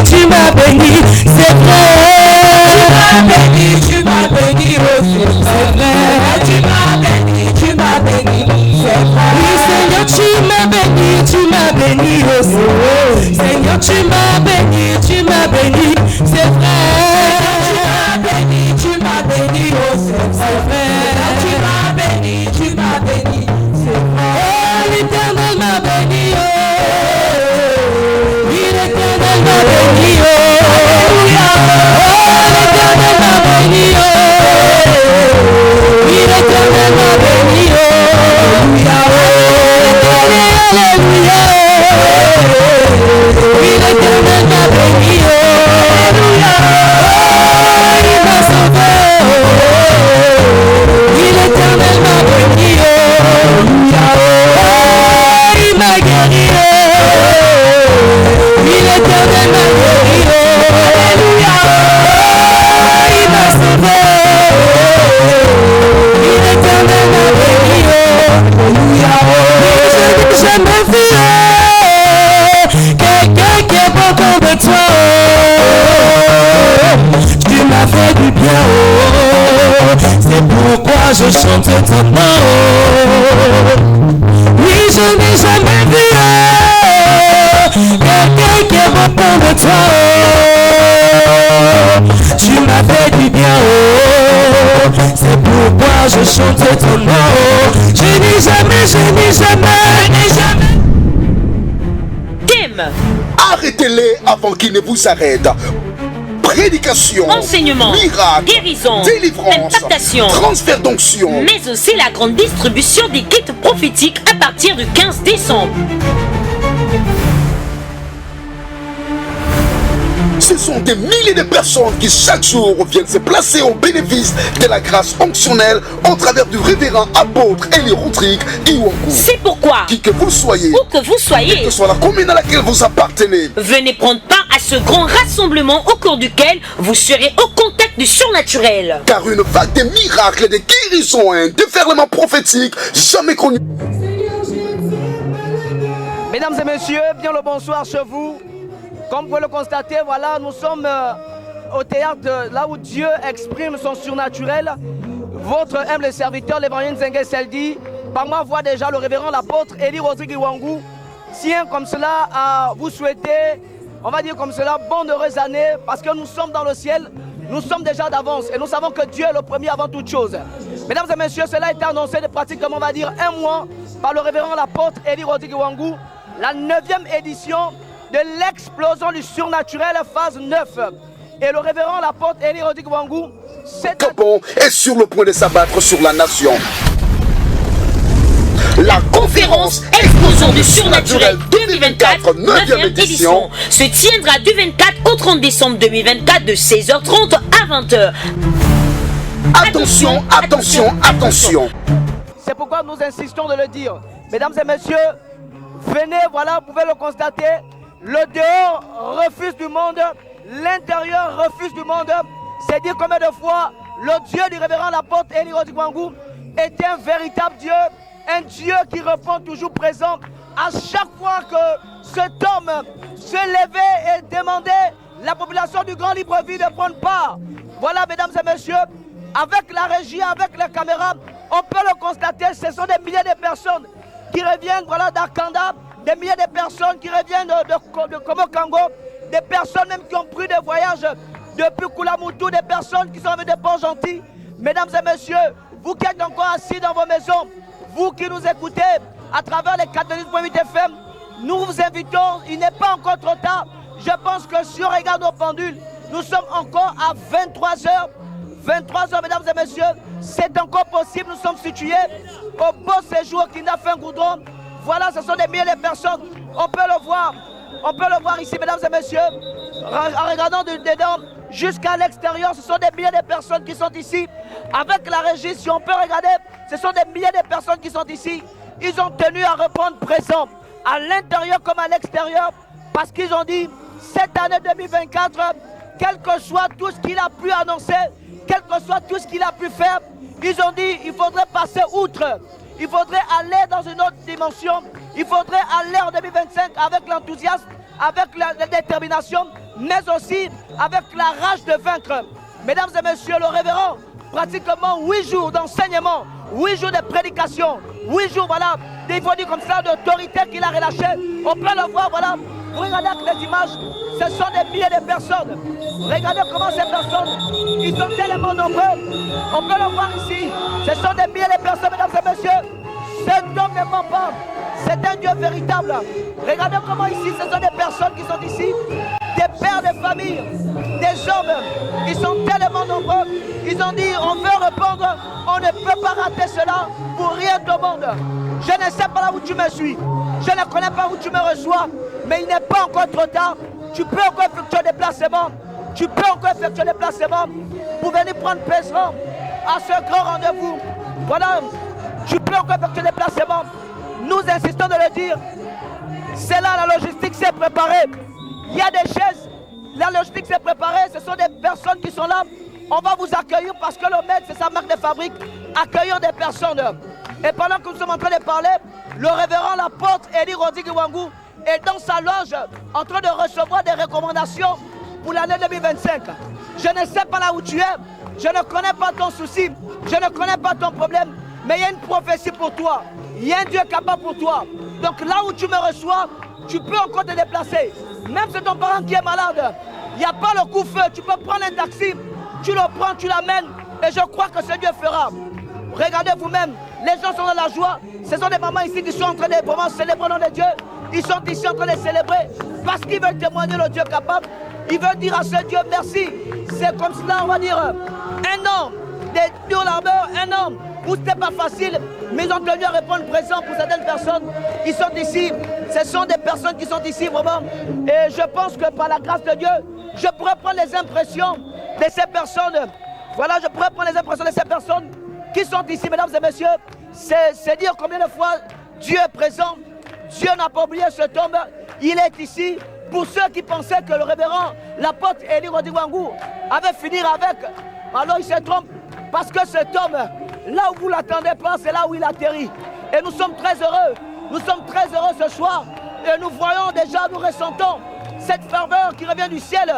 tu m'as béni, c'est vrai. Tu m'as béni, oh c'est vrai. Tu m'as béni, c'est vrai. Oui Seigneur, tu m'as béni, oh c'est vrai. Seigneur, tu m'as béni, c'est vrai. Tu m'as béni, oh c'est vrai. Tu m'as béni, c'est vrai. Oh, l'Éternel m'a béni, oh. Oui, l'Éternel m'a béni, oh. Alléluia. Oh, l'Éternel m'a béni, oh. Oui, l'Éternel m'a béni, oh. Alléluia. Oui, l'Éternel m'a béni, oh. Alléluia. Oh, il m'a sauvé, oh. Oui, l'Éternel m'a béni, oh. Oh, il m'a guéri, oh. Oui, l'Éternel m'a guéri, oh. Alléluia. Oh, il m'a sauvé, oh. Oui, l'Éternel m'a béni, oh. Alléluia. Je n'ai jamais vu, oh, quelqu'un qui est bon comme toi, oh. Tu m'as fait du bien, oh. C'est pourquoi je chante ton nom, oh. Oui, je n'ai jamais vu, oh, quelqu'un qui est bon comme toi, oh. Tu m'as fait du bien, oh. C'est pourquoi je chante ton nom, oh. Je n'ai jamais. Thème. Arrêtez-les avant qu'ils ne vous arrêtent. Prédication, enseignement, miracle, guérison, délivrance, impactation, transfert d'onction, mais aussi la grande distribution des kits prophétiques à partir du 15 décembre. Ce sont des milliers de personnes qui chaque jour viennent se placer au bénéfice de la grâce onctionnelle au travers du révérend apôtre Eli Rodrigue Iwangu. C'est pourquoi, Qui que vous soyez, où que vous soyez, quelle que soit la commune à laquelle vous appartenez, venez prendre part à ce grand rassemblement au cours duquel vous serez au contact du surnaturel. car une vague de miracles, de guérisons, un déferlement prophétique jamais connu. Mesdames et messieurs, bien le bonsoir chez vous. Comme vous pouvez le constater, voilà, nous sommes au théâtre, là où Dieu exprime son surnaturel. Votre humble serviteur, l'évangile Nzengue Seldi, par moi voit déjà le révérend l'apôtre Eli Rodrigue Iwangu, tient comme cela à vous souhaiter, on va dire comme cela, bonne heureuse année, parce que nous sommes dans le ciel, nous sommes déjà d'avance et nous savons que Dieu est le premier avant toute chose. Mesdames et messieurs, cela a été annoncé de pratiquement, on va dire, un mois par le révérend l'apôtre Eli Rodrigue Iwangu, la 9e édition de l'explosion du surnaturel phase 9. Et le révérend l'apôtre Eli Rodrigue Iwangu, Gabon est sur le point de s'abattre sur la nation. La conférence Explosion du surnaturel 2024, 9e édition, se tiendra du 24 au 30 décembre 2024 de 16h30 à 20h. Attention, attention, attention. C'est pourquoi nous insistons de le dire. Mesdames et messieurs, venez, voilà, vous pouvez le constater. Le dehors refuse du monde, l'intérieur refuse du monde. C'est dire combien de fois le Dieu du révérend l'apôtre Eli Rodrigue Iwangu est un véritable Dieu, un Dieu qui répond toujours présent. À chaque fois que cet homme se levait et demandait la population du Grand Libreville de prendre part. Voilà, mesdames et messieurs, avec la régie, avec la caméra, on peut le constater, ce sont des milliers de personnes qui reviennent, voilà, d'Arkanda, des milliers de personnes qui reviennent de Komo-Kango, des personnes même qui ont pris des voyages depuis Koulamoutou, des personnes qui sont venues de Port-Gentil. Mesdames et messieurs, vous qui êtes encore assis dans vos maisons, vous qui nous écoutez à travers les 4.8 FM, nous vous invitons, il n'est pas encore trop tard. Je pense que si on regarde nos pendules, nous sommes encore à 23h. 23h, mesdames et messieurs, c'est encore possible. Nous sommes situés au beau séjour qui n'a fait un goudron. Voilà, ce sont des milliers de personnes. On peut le voir ici, mesdames et messieurs. En regardant dedans jusqu'à l'extérieur, ce sont des milliers de personnes qui sont ici. Avec la régie, si on peut regarder, ce sont des milliers de personnes qui sont ici. Ils ont tenu à reprendre présent à l'intérieur comme à l'extérieur parce qu'ils ont dit, cette année 2024, quel que soit tout ce qu'il a pu annoncer, quel que soit tout ce qu'il a pu faire, ils ont dit, il faudrait passer outre. Il faudrait aller dans une autre dimension. Il faudrait aller en 2025 avec l'enthousiasme, avec la détermination, mais aussi avec la rage de vaincre. Mesdames et messieurs, le révérend, pratiquement 8 jours d'enseignement, 8 jours de prédication, 8 jours, voilà, il faut dire comme ça, d'autorité qu'il a relâché. On peut le voir, voilà. Vous regardez avec les images, ce sont des milliers de personnes. Regardez comment ces personnes, ils sont tellement nombreux. On peut le voir ici. Ce sont des milliers de personnes, mesdames et messieurs. Cet homme ne ment pas. C'est un Dieu véritable. Regardez comment ici, ce sont des personnes qui sont ici. Des pères de famille, des hommes. Ils sont tellement nombreux. Ils ont dit, on veut répondre. On ne peut pas rater cela pour rien au monde. Je ne sais pas là où tu me suis. Je ne connais pas où tu me reçois. Mais il n'est pas encore trop tard. Tu peux encore effectuer des déplacements. Tu peux encore effectuer des déplacements pour venir prendre plaisir à ce grand rendez-vous. Voilà. Tu peux encore effectuer des déplacements. Nous insistons de le dire. C'est là la logistique s'est préparée. Il y a des chaises. La logistique s'est préparée. Ce sont des personnes qui sont là. On va vous accueillir parce que le maître, c'est sa marque de fabrique. Accueillir des personnes. Et pendant que nous sommes en train de parler, le révérend l'apôtre Eli Rodrigue Wangou est dans sa loge en train de recevoir des recommandations pour l'année 2025. Je ne sais pas là où tu es. Je ne connais pas ton souci. Je ne connais pas ton problème. Mais il y a une prophétie pour toi. Il y a un Dieu capable pour toi. Donc là où tu me reçois, tu peux encore te déplacer. Même si ton parent qui est malade, il n'y a pas le coup-feu. Tu peux prendre un taxi, tu le prends, tu l'amènes. Et je crois que ce Dieu fera. Regardez vous-même, les gens sont dans la joie. Ce sont des mamans ici qui sont en train de vraiment célébrer le nom de Dieu. Ils sont ici en train de célébrer parce qu'ils veulent témoigner le Dieu capable. Ils veulent dire à ce Dieu merci. C'est comme cela, on va dire, un homme, des durs labeurs, un homme où c'était pas facile, mais ils ont tenu à répondre présent pour certaines personnes. Ils sont ici, ce sont des personnes qui sont ici vraiment. Et je pense que par la grâce de Dieu, je pourrais prendre les impressions de ces personnes. Voilà, je pourrais prendre les impressions de ces personnes qui sont ici, mesdames et messieurs. C'est dire combien de fois Dieu est présent. Dieu n'a pas oublié cet homme. Il est ici. Pour ceux qui pensaient que le révérend, l'apôtre Eli Rodrigue Wangou avait fini avec, alors il se trompe. Parce que cet homme, là où vous ne l'attendez pas, c'est là où il atterrit. Et nous sommes très heureux. Nous sommes très heureux ce soir. Et nous voyons déjà, nous ressentons cette ferveur qui revient du ciel.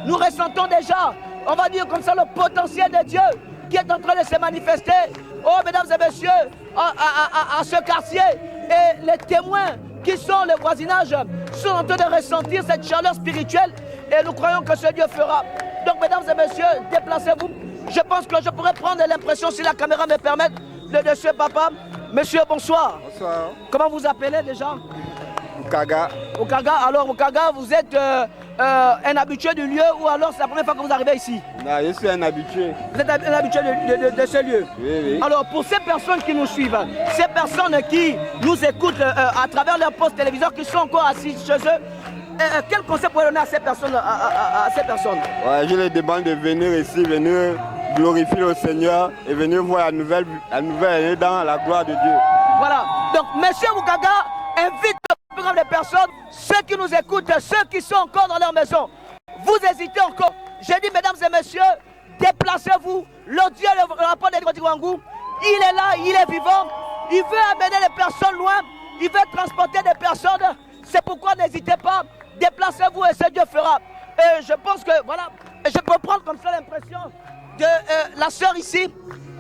Nous ressentons déjà, on va dire comme ça, le potentiel de Dieu qui est en train de se manifester. Oh, mesdames et messieurs, à ce quartier. Et les témoins qui sont le voisinage sont en train de ressentir cette chaleur spirituelle. Et nous croyons que ce Dieu fera. Donc, mesdames et messieurs, déplacez-vous. Je pense que je pourrais prendre l'impression, si la caméra me permet, de monsieur Papa. Monsieur, bonsoir. Bonsoir. Comment vous appelez déjà? Oukaga. Oukaga. Alors, Oukaga, vous êtes un habitué du lieu ou alors c'est la première fois que vous arrivez ici? Non, je suis un habitué. Vous êtes un habitué de ce lieu? Oui, oui. Alors, pour ces personnes qui nous suivent, ces personnes qui nous écoutent à travers leur poste téléviseur, qui sont encore assis chez eux, quel conseil pourrait donner à ces personnes, Ouais, je les demande de venir ici, venir glorifier le Seigneur et venir voir la nouvelle année dans la gloire de Dieu. Voilà. Donc, monsieur Oukaga invite le plus grand des personnes, ceux qui nous écoutent, ceux qui sont encore dans leur maison. Vous hésitez encore. J'ai dit, mesdames et messieurs, déplacez-vous. Le Dieu, le rapport de Rodrigue Wangou, il est là, il est vivant. Il veut amener les personnes loin. Il veut transporter des personnes. C'est pourquoi n'hésitez pas. Déplacez-vous et ce Dieu fera. Et je pense que, voilà, je peux prendre comme ça l'impression de la sœur ici.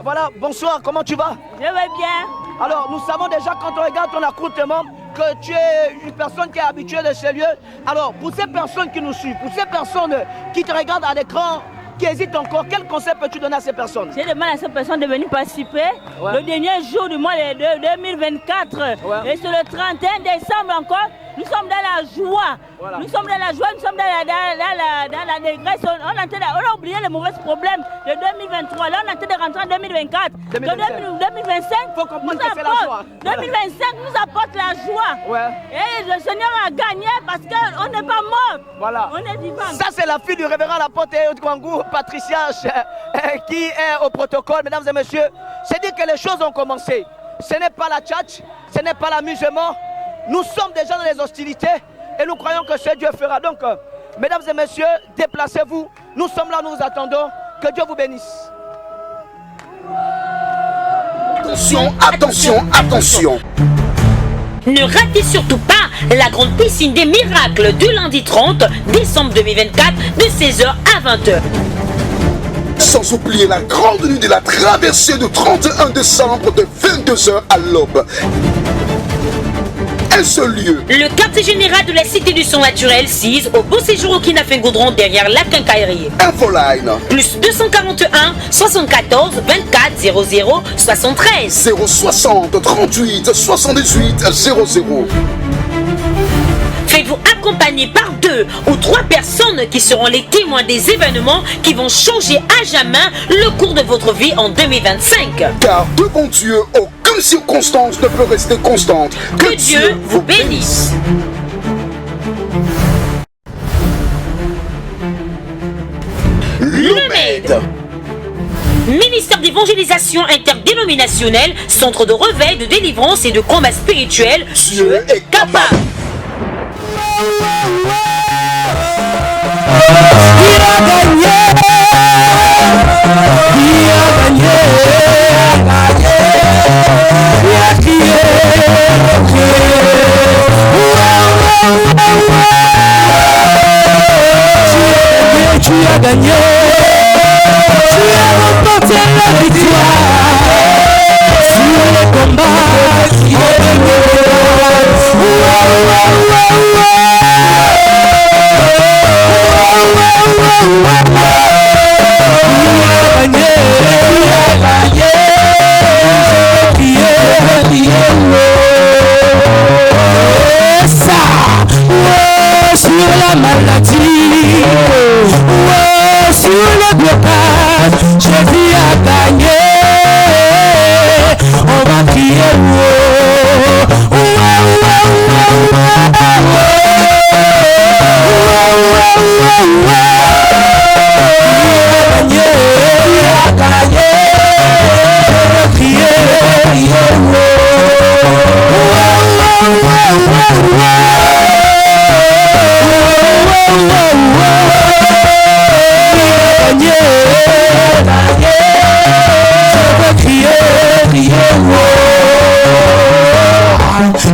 Voilà, bonsoir, comment tu vas? Je vais bien. Alors, nous savons déjà quand on regarde ton accoutrement que tu es une personne qui est habituée de ces lieux. Alors, pour ces personnes qui nous suivent, pour ces personnes qui te regardent à l'écran, qui hésitent encore, quel conseil peux-tu donner à ces personnes? Je demande à ces personnes de venir participer le dernier jour du mois de 2024. Ouais. Et sur le 31 décembre encore, nous sommes dans la joie. Voilà. Nous sommes dans la joie, nous sommes dans la négresse. On a oublié les mauvais problèmes de 2023. Là, on est en train de rentrer en 2024. 2025, faut comprendre que c'est la joie. 2025 nous apporte la joie. Ouais. Et le Seigneur a gagné parce qu'on n'est pas mort. Voilà. On est vivant. Ça, c'est la fille du révérend l'apôtre Wangou, Patricia, qui est au protocole. Mesdames et messieurs, c'est dire que les choses ont commencé. Ce n'est pas la tchatch, ce n'est pas l'amusement. Nous sommes déjà dans les hostilités et nous croyons que ce Dieu fera. Donc, mesdames et messieurs, déplacez-vous. Nous sommes là, nous vous attendons. Que Dieu vous bénisse. Attention, attention, attention. Ne ratez surtout pas la grande piscine des miracles du lundi 30 décembre 2024 de 16h à 20h. Sans oublier la grande nuit de la traversée du 31 décembre de 22h à l'aube. Un seul lieu. Le quartier général de la Cité du Son Naturel 6 au Beau Séjour au Kinafengoudron derrière la quincaillerie. Infoline. Plus 241 74 24 00 73. 060 38 78 00. Faites-vous accompagner par 2 ou 3 personnes qui seront les témoins des événements qui vont changer à jamais le cours de votre vie en 2025. Car devant Dieu, aucune circonstance ne peut rester constante. Que Dieu vous bénisse. L'UMED. Ministère d'évangélisation interdénominationnelle, centre de réveil, de délivrance et de combat spirituel. Dieu est capable. Tu as gagné, tu as remporté la victoire sur le combat qui est gagné. Sur la maladie, sur le blocage, Jésus a gagné. On va crier il a gagné. On va crier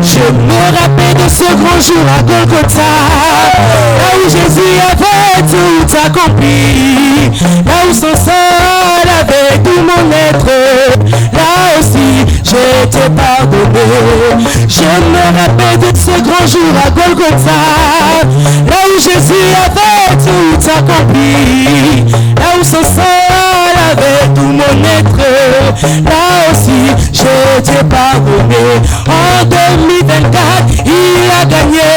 je me rappelle de ce grand jour à Golgotha, là où Jésus avait tout accompli, là où son sang avait tout mon être, là aussi j'étais pardonné. Je me rappelle de ce grand jour à Golgotha, là où Jésus avait tout accompli, là où son sang avait tout mon être, là aussi j'étais pardonné. En 2024, il a gagné.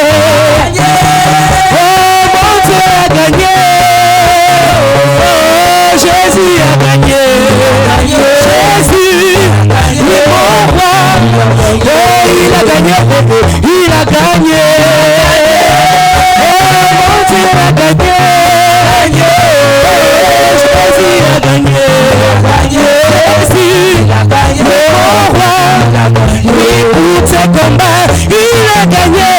Oh, mon Dieu a gagné. Oh, Jésus a gagné. Jésus, il est mon roi. Oh, il a gagné. Il a gagné. Oh, mon Dieu a gagné. Jésus a gagné. Jésus, mon roi. Oui, pour tes combats, il a gagné.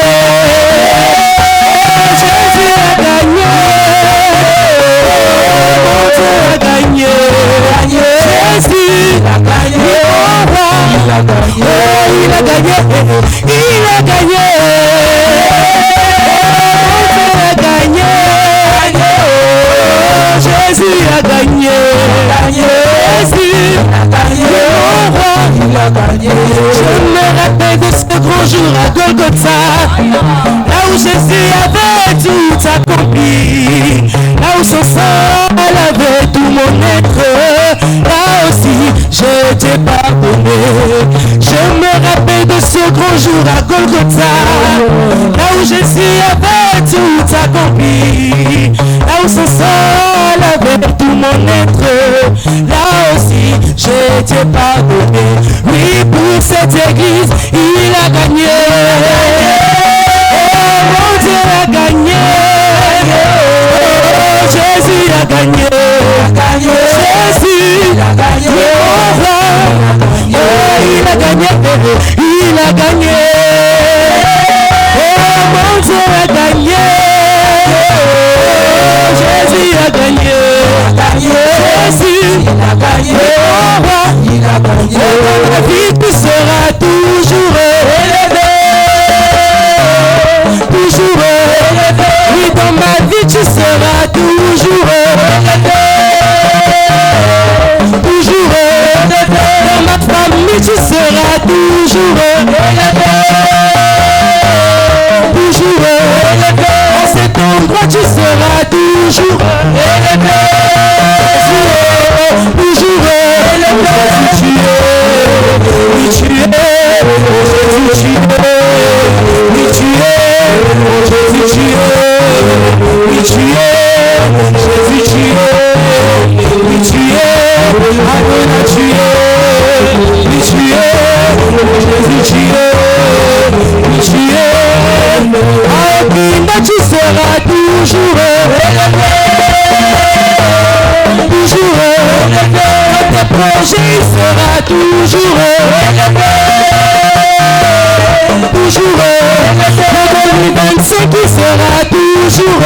Jésus a gagné. Mon Dieu a gagné. Jésus a gagné. Mon roi. Oh, il a gagné. Il a gagné. Mon Dieu a gagné. Jésus a gagné. Jésus a gagné. Mon roi. Il a gagné. Je me rappelle de ce grand jour à Golgotha, là où Jésus avait tout accompli, là où son sang avait tout mon être, là aussi j'étais pardonné. Je me rappelle de ce grand jour à Golgotha, là où Jésus avait tout accompli, là où son sang avait tout mon être, là aussi j'étais pardonné. Oui, pour cette église, il a gagné. Oh, mon Dieu a gagné. Oh, Jésus a gagné. Jésus a gagné. Mon roi. Oh, il a gagné. Il a gagné. Oh, mon Dieu a gagné. Oh, Jésus a gagné. Jésus a gagné. Mon roi. Il a gagné. Oh, dans la vie, tu seras toujours élevé. vie tu seras toujours toujours dans ma famille tu seras toujours en cet endroit tu seras toujours tu seras toujours dans tes projets il sera toujours dans 2025 il sera toujours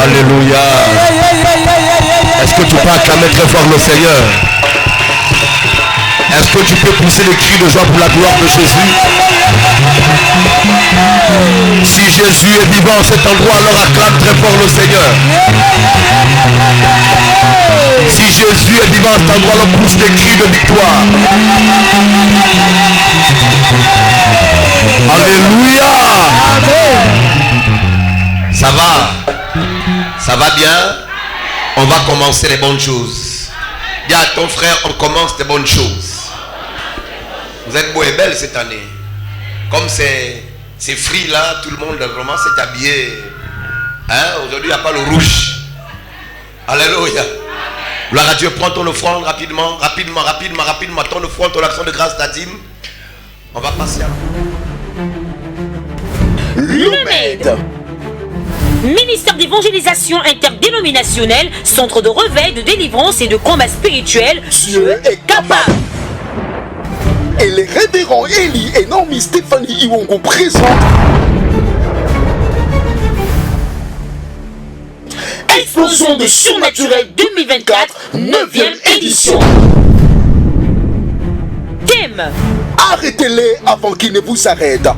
Alléluia. Est-ce que tu peux acclamer très fort le Seigneur? Est-ce que tu peux pousser les cris de joie pour la gloire de Jésus? Si Jésus est vivant en cet endroit, alors acclame très fort le Seigneur. Si Jésus est vivant en cet endroit, alors pousse des cris de victoire. Alléluia. Ça va? Ça va bien? On va commencer les bonnes choses. Dis à ton frère, on commence des bonnes choses. Vous êtes beau et belle cette année. Comme c'est free là, tout le monde vraiment s'est habillé. Hein? Aujourd'hui, il n'y a pas le rouge. Alléluia. Gloire à Dieu, prends ton offrande rapidement. Ton offrande, ton action de grâce, ta dîme. On va passer à Lumède. Ministère d'évangélisation interdénominationnelle, centre de réveil, de délivrance et de combat spirituel. Dieu est capable. Et les révérends Élie et Naomi Stéphanie Iwongo présentent Explosion de surnaturel 2024, 9e édition. Thème: arrêtez-les avant qu'ils ne vous arrêtent.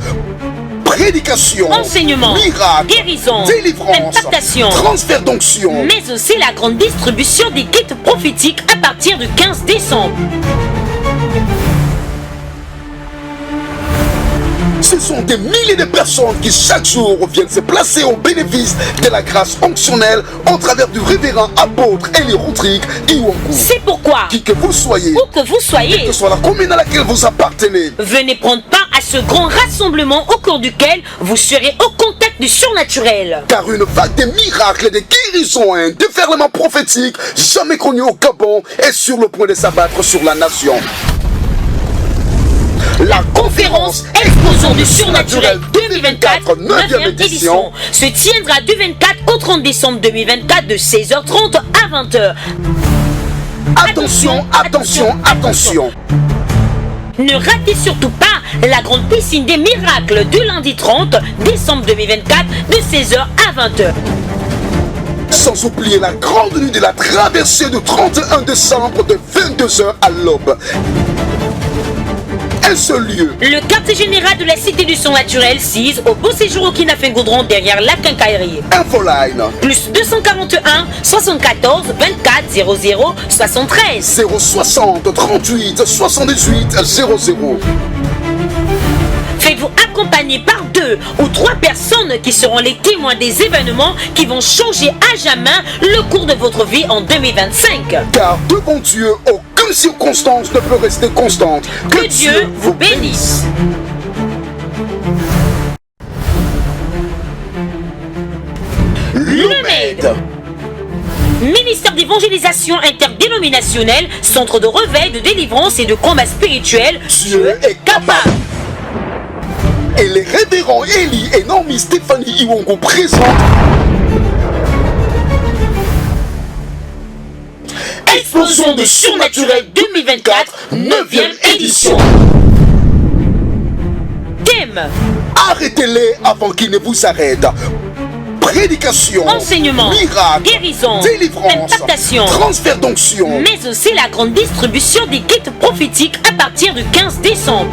Prédication, enseignement, miracle, guérison, délivrance, impactation, transfert d'onction, mais aussi la grande distribution des kits prophétiques à partir du 15 décembre. Ce sont des milliers de personnes qui chaque jour viennent se placer au bénéfice de la grâce onctionnelle au travers du révérend apôtre Élie Rodrigue Iwongo. C'est pourquoi, Qui que vous soyez, où que vous soyez, que ce soit la commune à laquelle vous appartenez, venez prendre part à ce grand rassemblement au cours duquel vous serez au contact du surnaturel. car une vague de miracles, de guérisons, un déferlement prophétique jamais connu au Gabon est sur le point de s'abattre sur la nation. La conférence Explosion du surnaturel 2024, 9e édition, se tiendra du 24 au 30 décembre 2024 de 16h30 à 20h. Attention, attention, attention. Ne ratez surtout pas la grande piscine des miracles du lundi 30 décembre 2024 de 16h à 20h. Sans oublier la grande nuit de la traversée du 31 décembre de 22h à l'aube. Un seul lieu. Le quartier général de la Cité du Surnaturel 6 au Beau Séjour au Kinafengoudron derrière la Quincaillerie. Infoline. Plus 241 74 24 00 73. 060 38 78 00. Faites-vous accompagner par 2 ou 3 personnes qui seront les témoins des événements qui vont changer à jamais le cours de votre vie en 2025. Car devant Dieu, aucune circonstance ne peut rester constante. Que Dieu vous bénisse. Lumède. Ministère d'évangélisation interdénominationnelle, centre de réveil, de délivrance et de combat spirituel. Dieu est capable. et les révérends Eli et Naomi Stéphanie Iwongo présentent Explosion de Surnaturel 2024, 9e édition. Thème: arrêtez-les avant qu'ils ne vous arrêtent. Prédication, enseignement, miracle, guérison, délivrance, impactation, transfert d'onction, mais aussi la grande distribution des kits prophétiques à partir du 15 décembre.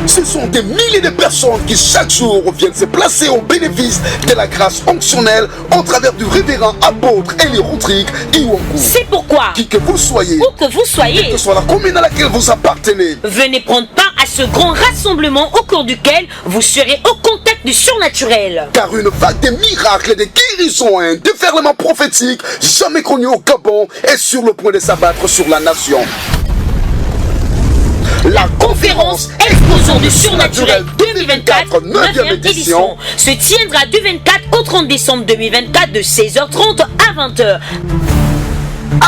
Ce sont des milliers de personnes qui chaque jour viennent se placer au bénéfice de la grâce onctionnelle au travers du révérend apôtre Eli Rodrigue Iwongo. C'est pourquoi, Qui que vous soyez, où que vous soyez, que ce soit la commune à laquelle vous appartenez, venez prendre part à ce grand rassemblement au cours duquel vous serez au contact du surnaturel. car une vague de miracles, de guérisons, un déferlement prophétique jamais connu au Gabon est sur le point de s'abattre sur la nation. La conférence Explosion du Surnaturel 2024, 9e édition, se tiendra du 24 au 30 décembre 2024 de 16h30 à 20h.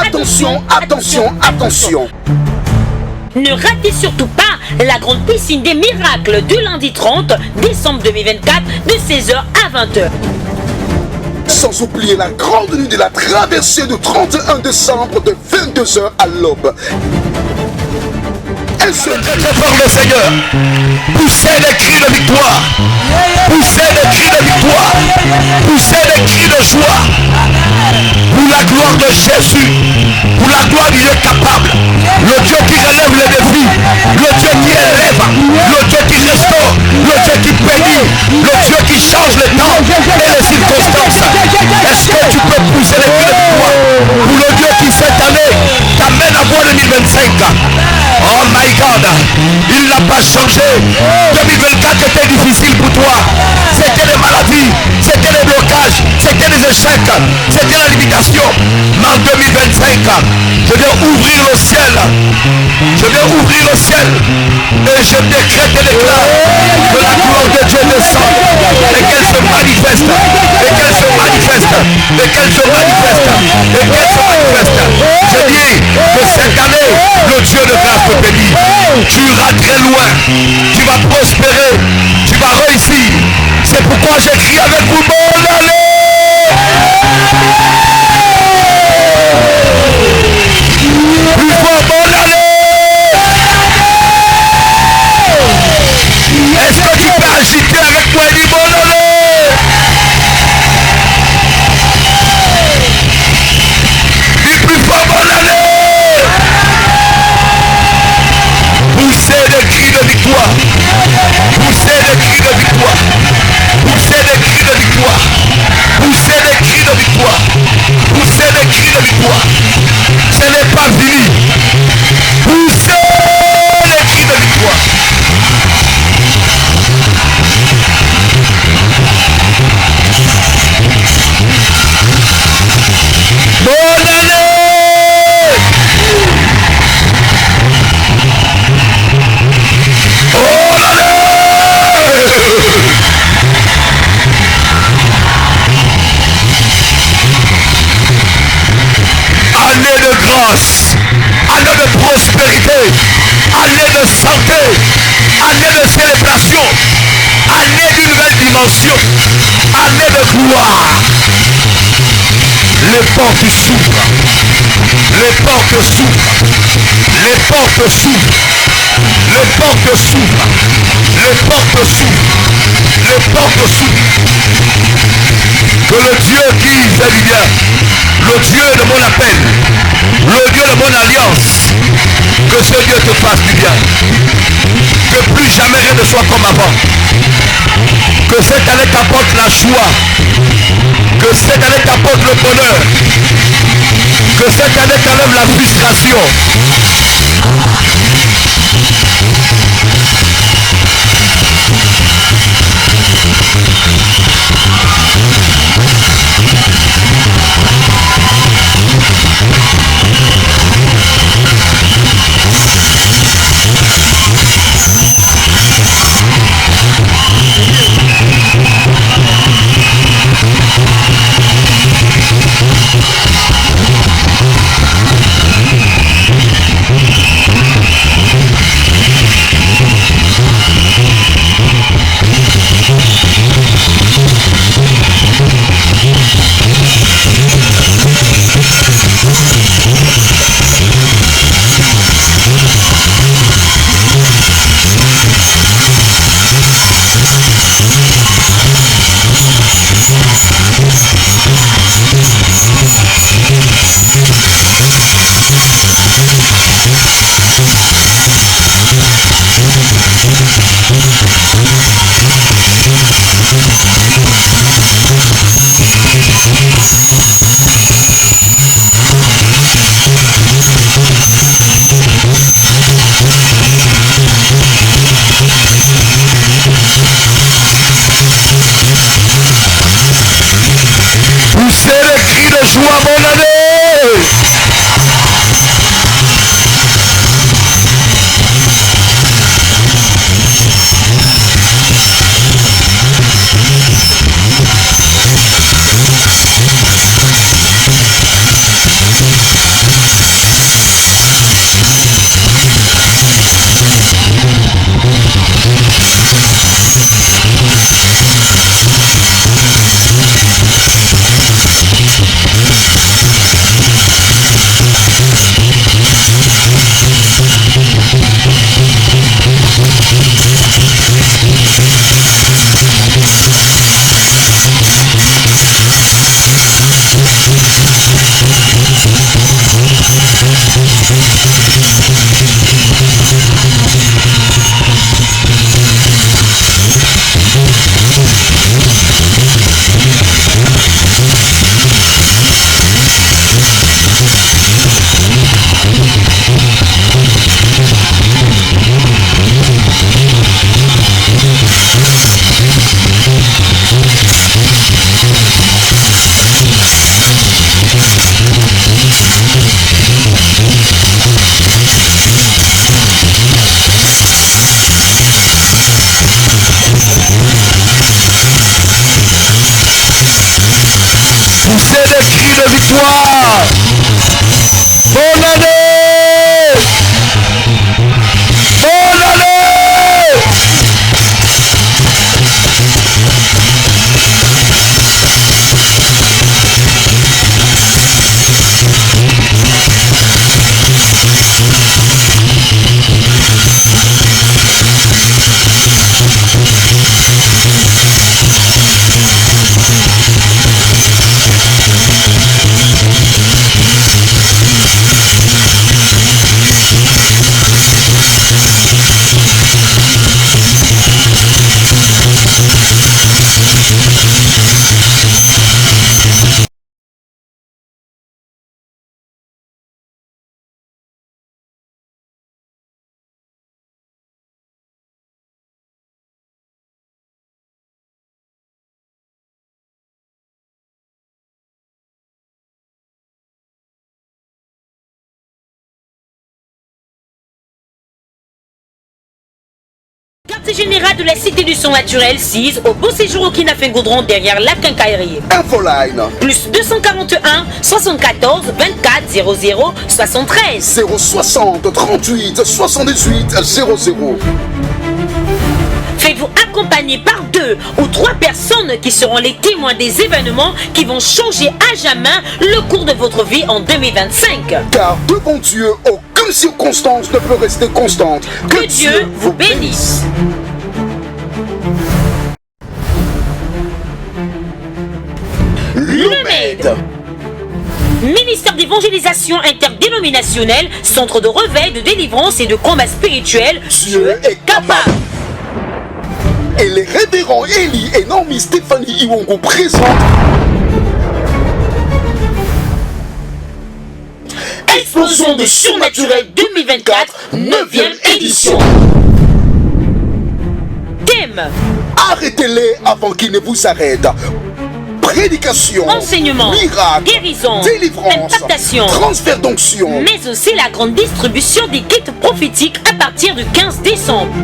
Attention, attention, attention. Ne ratez surtout pas la grande piscine des miracles du lundi 30 décembre 2024 de 16h à 20h. Sans oublier la grande nuit de la traversée du 31 décembre de 22h à l'aube. Elle se Très fort le Seigneur. Poussez des cris de victoire. Poussez des cris de victoire. Poussez des cris de joie. Pour la gloire de Jésus. Pour la gloire du Dieu capable. Le Dieu qui relève les défis. Le Dieu qui élève. Le Dieu qui restaure. Le Dieu qui bénit. Le Dieu qui change les temps et les circonstances. Est-ce que tu peux pousser les cris de victoire pour le Dieu qui cette année t'amène à voir 2025? Oh my God, il n'a pas changé. 2024 était difficile pour toi. C'était les maladies, c'était les blocages, c'était les échecs, c'était la limitation. Mais en 2025, je vais ouvrir le ciel. Je vais ouvrir le ciel et je décrète et déclare que la gloire de Dieu descend et qu'elle se manifeste, et qu'elle se manifeste, et qu'elle se manifeste, et qu'elle se manifeste. Je dis que cette année, le Dieu de grâce te bénit. Tu iras très loin, tu vas prospérer, tu vas réussir. C'est pourquoi j'écris avec vous bonne année. Plus fort, bonne année. Est-ce que tu peux agiter avec moi et dire bonne année? Dis plus fort, bonne année. Poussez des cris de victoire. Poussez des cris de victoire. Poussez des cris de victoire. Poussez des cris de victoire. Poussez des cris de victoire. Ce n'est pas fini. Poussez les cris de victoire. Bonne année. Année de grâce, année de prospérité, année de santé, année de célébration, année d'une nouvelle dimension, année de gloire. Les portes s'ouvrent, les portes s'ouvrent, les portes s'ouvrent, les portes s'ouvrent, les portes s'ouvrent, les portes s'ouvrent. Que le Dieu qui fait du bien, le Dieu de mon appel, le Dieu de mon alliance, que ce Dieu te fasse du bien. Que plus jamais rien ne soit comme avant. Que cette année t'apporte la joie. Que cette année t'apporte le bonheur. Que cette année t'enlève la frustration. quartier général de la Cité du Son Naturel 6, au beau séjour au Kinafengoudron derrière la quincaillerie. Infoline. Plus 241 74 24 00 73. 060 38 78 00. Faites-vous accompagner par 2 ou 3 personnes qui seront les témoins des événements qui vont changer à jamais le cours de votre vie en 2025. Car devant Dieu, aucune circonstance ne peut rester constante. Que Dieu vous bénisse. L'UMED. Ministère d'évangélisation interdénominationnelle, centre de réveil, de délivrance et de combat spirituel. Dieu est capable. Et les révérends Élie et Naomi Stéphanie Iwongo présentent Explosion de surnaturel 2024, 9e édition. Thème: arrêtez-les avant qu'ils ne vous arrêtent. Prédication, enseignement, miracle, guérison, délivrance, impactation, transfert d'onction, mais aussi la grande distribution des kits prophétiques à partir du 15 décembre.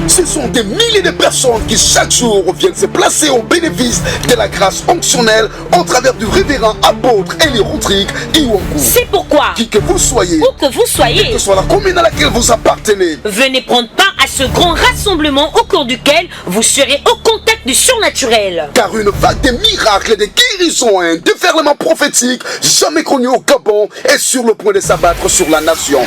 Ce sont des milliers de personnes qui chaque jour viennent se placer au bénéfice de la grâce onctionnelle au travers du révérend apôtre Eli Rodrigue Iwongo. C'est pourquoi, Qui que vous soyez, où que vous soyez, que ce soit la commune à laquelle vous appartenez, venez prendre part à ce grand rassemblement au cours duquel vous serez au contact du surnaturel. car une vague de miracles, de guérisons, un déferlement prophétique jamais connu au Gabon est sur le point de s'abattre sur la nation.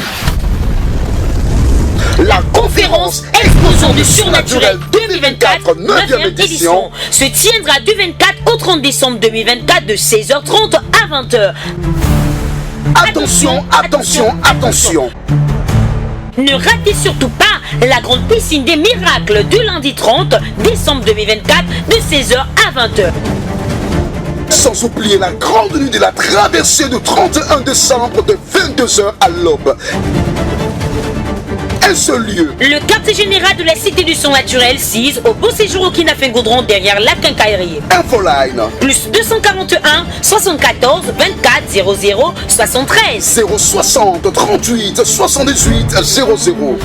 La conférence Explosion du surnaturel 2024, 9e édition, se tiendra du 24 au 30 décembre 2024 de 16h30 à 20h. Attention, attention, attention. Ne ratez surtout pas la grande piscine des miracles du lundi 30 décembre 2024 de 16h à 20h. Sans oublier la grande nuit de la traversée du 31 décembre de 22h à l'aube. Un seul lieu. Le quartier général de la Cité du Son Naturel 6, au beau séjour au Kinafengoudron derrière la quincaillerie. Infoline. Plus 241 74 24 00 73. 060 38 78 00.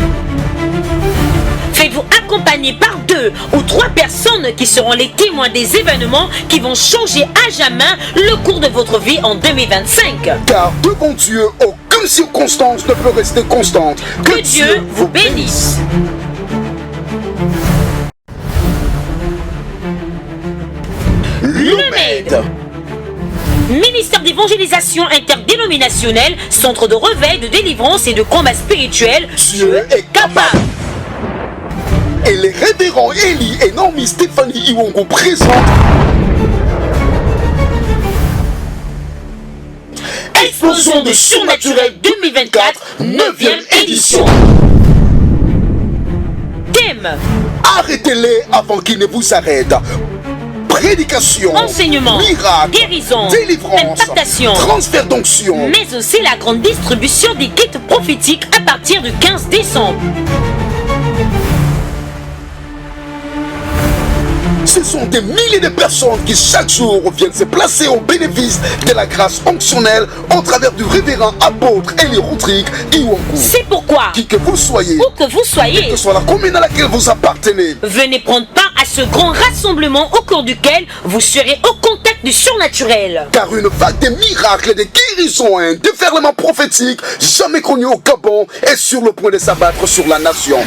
Faites-vous accompagner par 2 ou 3 personnes qui seront les témoins des événements qui vont changer à jamais le cours de votre vie en 2025. Car devant Dieu, aucune circonstance ne peut rester constante. Que Dieu vous bénisse. L'UMED. Ministère d'évangélisation interdénominationnelle, centre de réveil, de délivrance et de combat spirituel. Dieu est capable. Et les révérends Élie et Naomi Stéphanie Iwongo présentent Explosion de surnaturel 2024, 9e édition. Thème: arrêtez-les avant qu'ils ne vous arrêtent. Prédication, enseignement, miracle, guérison, délivrance, impactation, transfert d'onction, mais aussi la grande distribution des kits prophétiques à partir du 15 décembre. Ce sont des milliers de personnes qui chaque jour viennent se placer au bénéfice de la grâce onctionnelle au travers du révérend apôtre Eli Rodrigue Iwongo. C'est pourquoi, Qui que vous soyez, où que vous soyez, que ce soit la commune à laquelle vous appartenez, venez prendre part à ce grand rassemblement au cours duquel vous serez au contact du surnaturel. car une vague de miracles, de guérisons, un déferlement prophétique jamais connu au Gabon est sur le point de s'abattre sur la nation.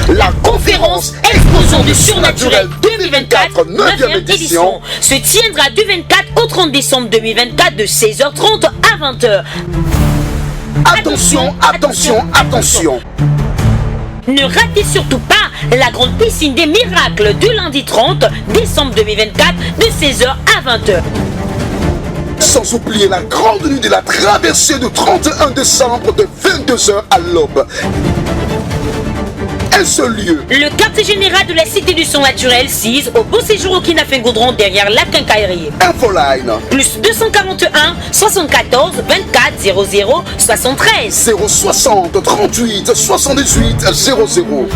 La conférence Explosion du surnaturel 2024, 9e édition, se tiendra du 24 au 30 décembre 2024 de 16h30 à 20h. Attention, attention, attention. Ne ratez surtout pas la grande piscine des miracles du lundi 30 décembre 2024 de 16h à 20h. Sans oublier la grande nuit de la traversée du 31 décembre de 22h à l'aube. Un seul lieu. Le quartier général de la Cité du Son Naturel 6, au beau séjour au Kinafengoudron derrière la quincaillerie. Infoline. Plus 241 74 24 00 73. 060 38 78 00.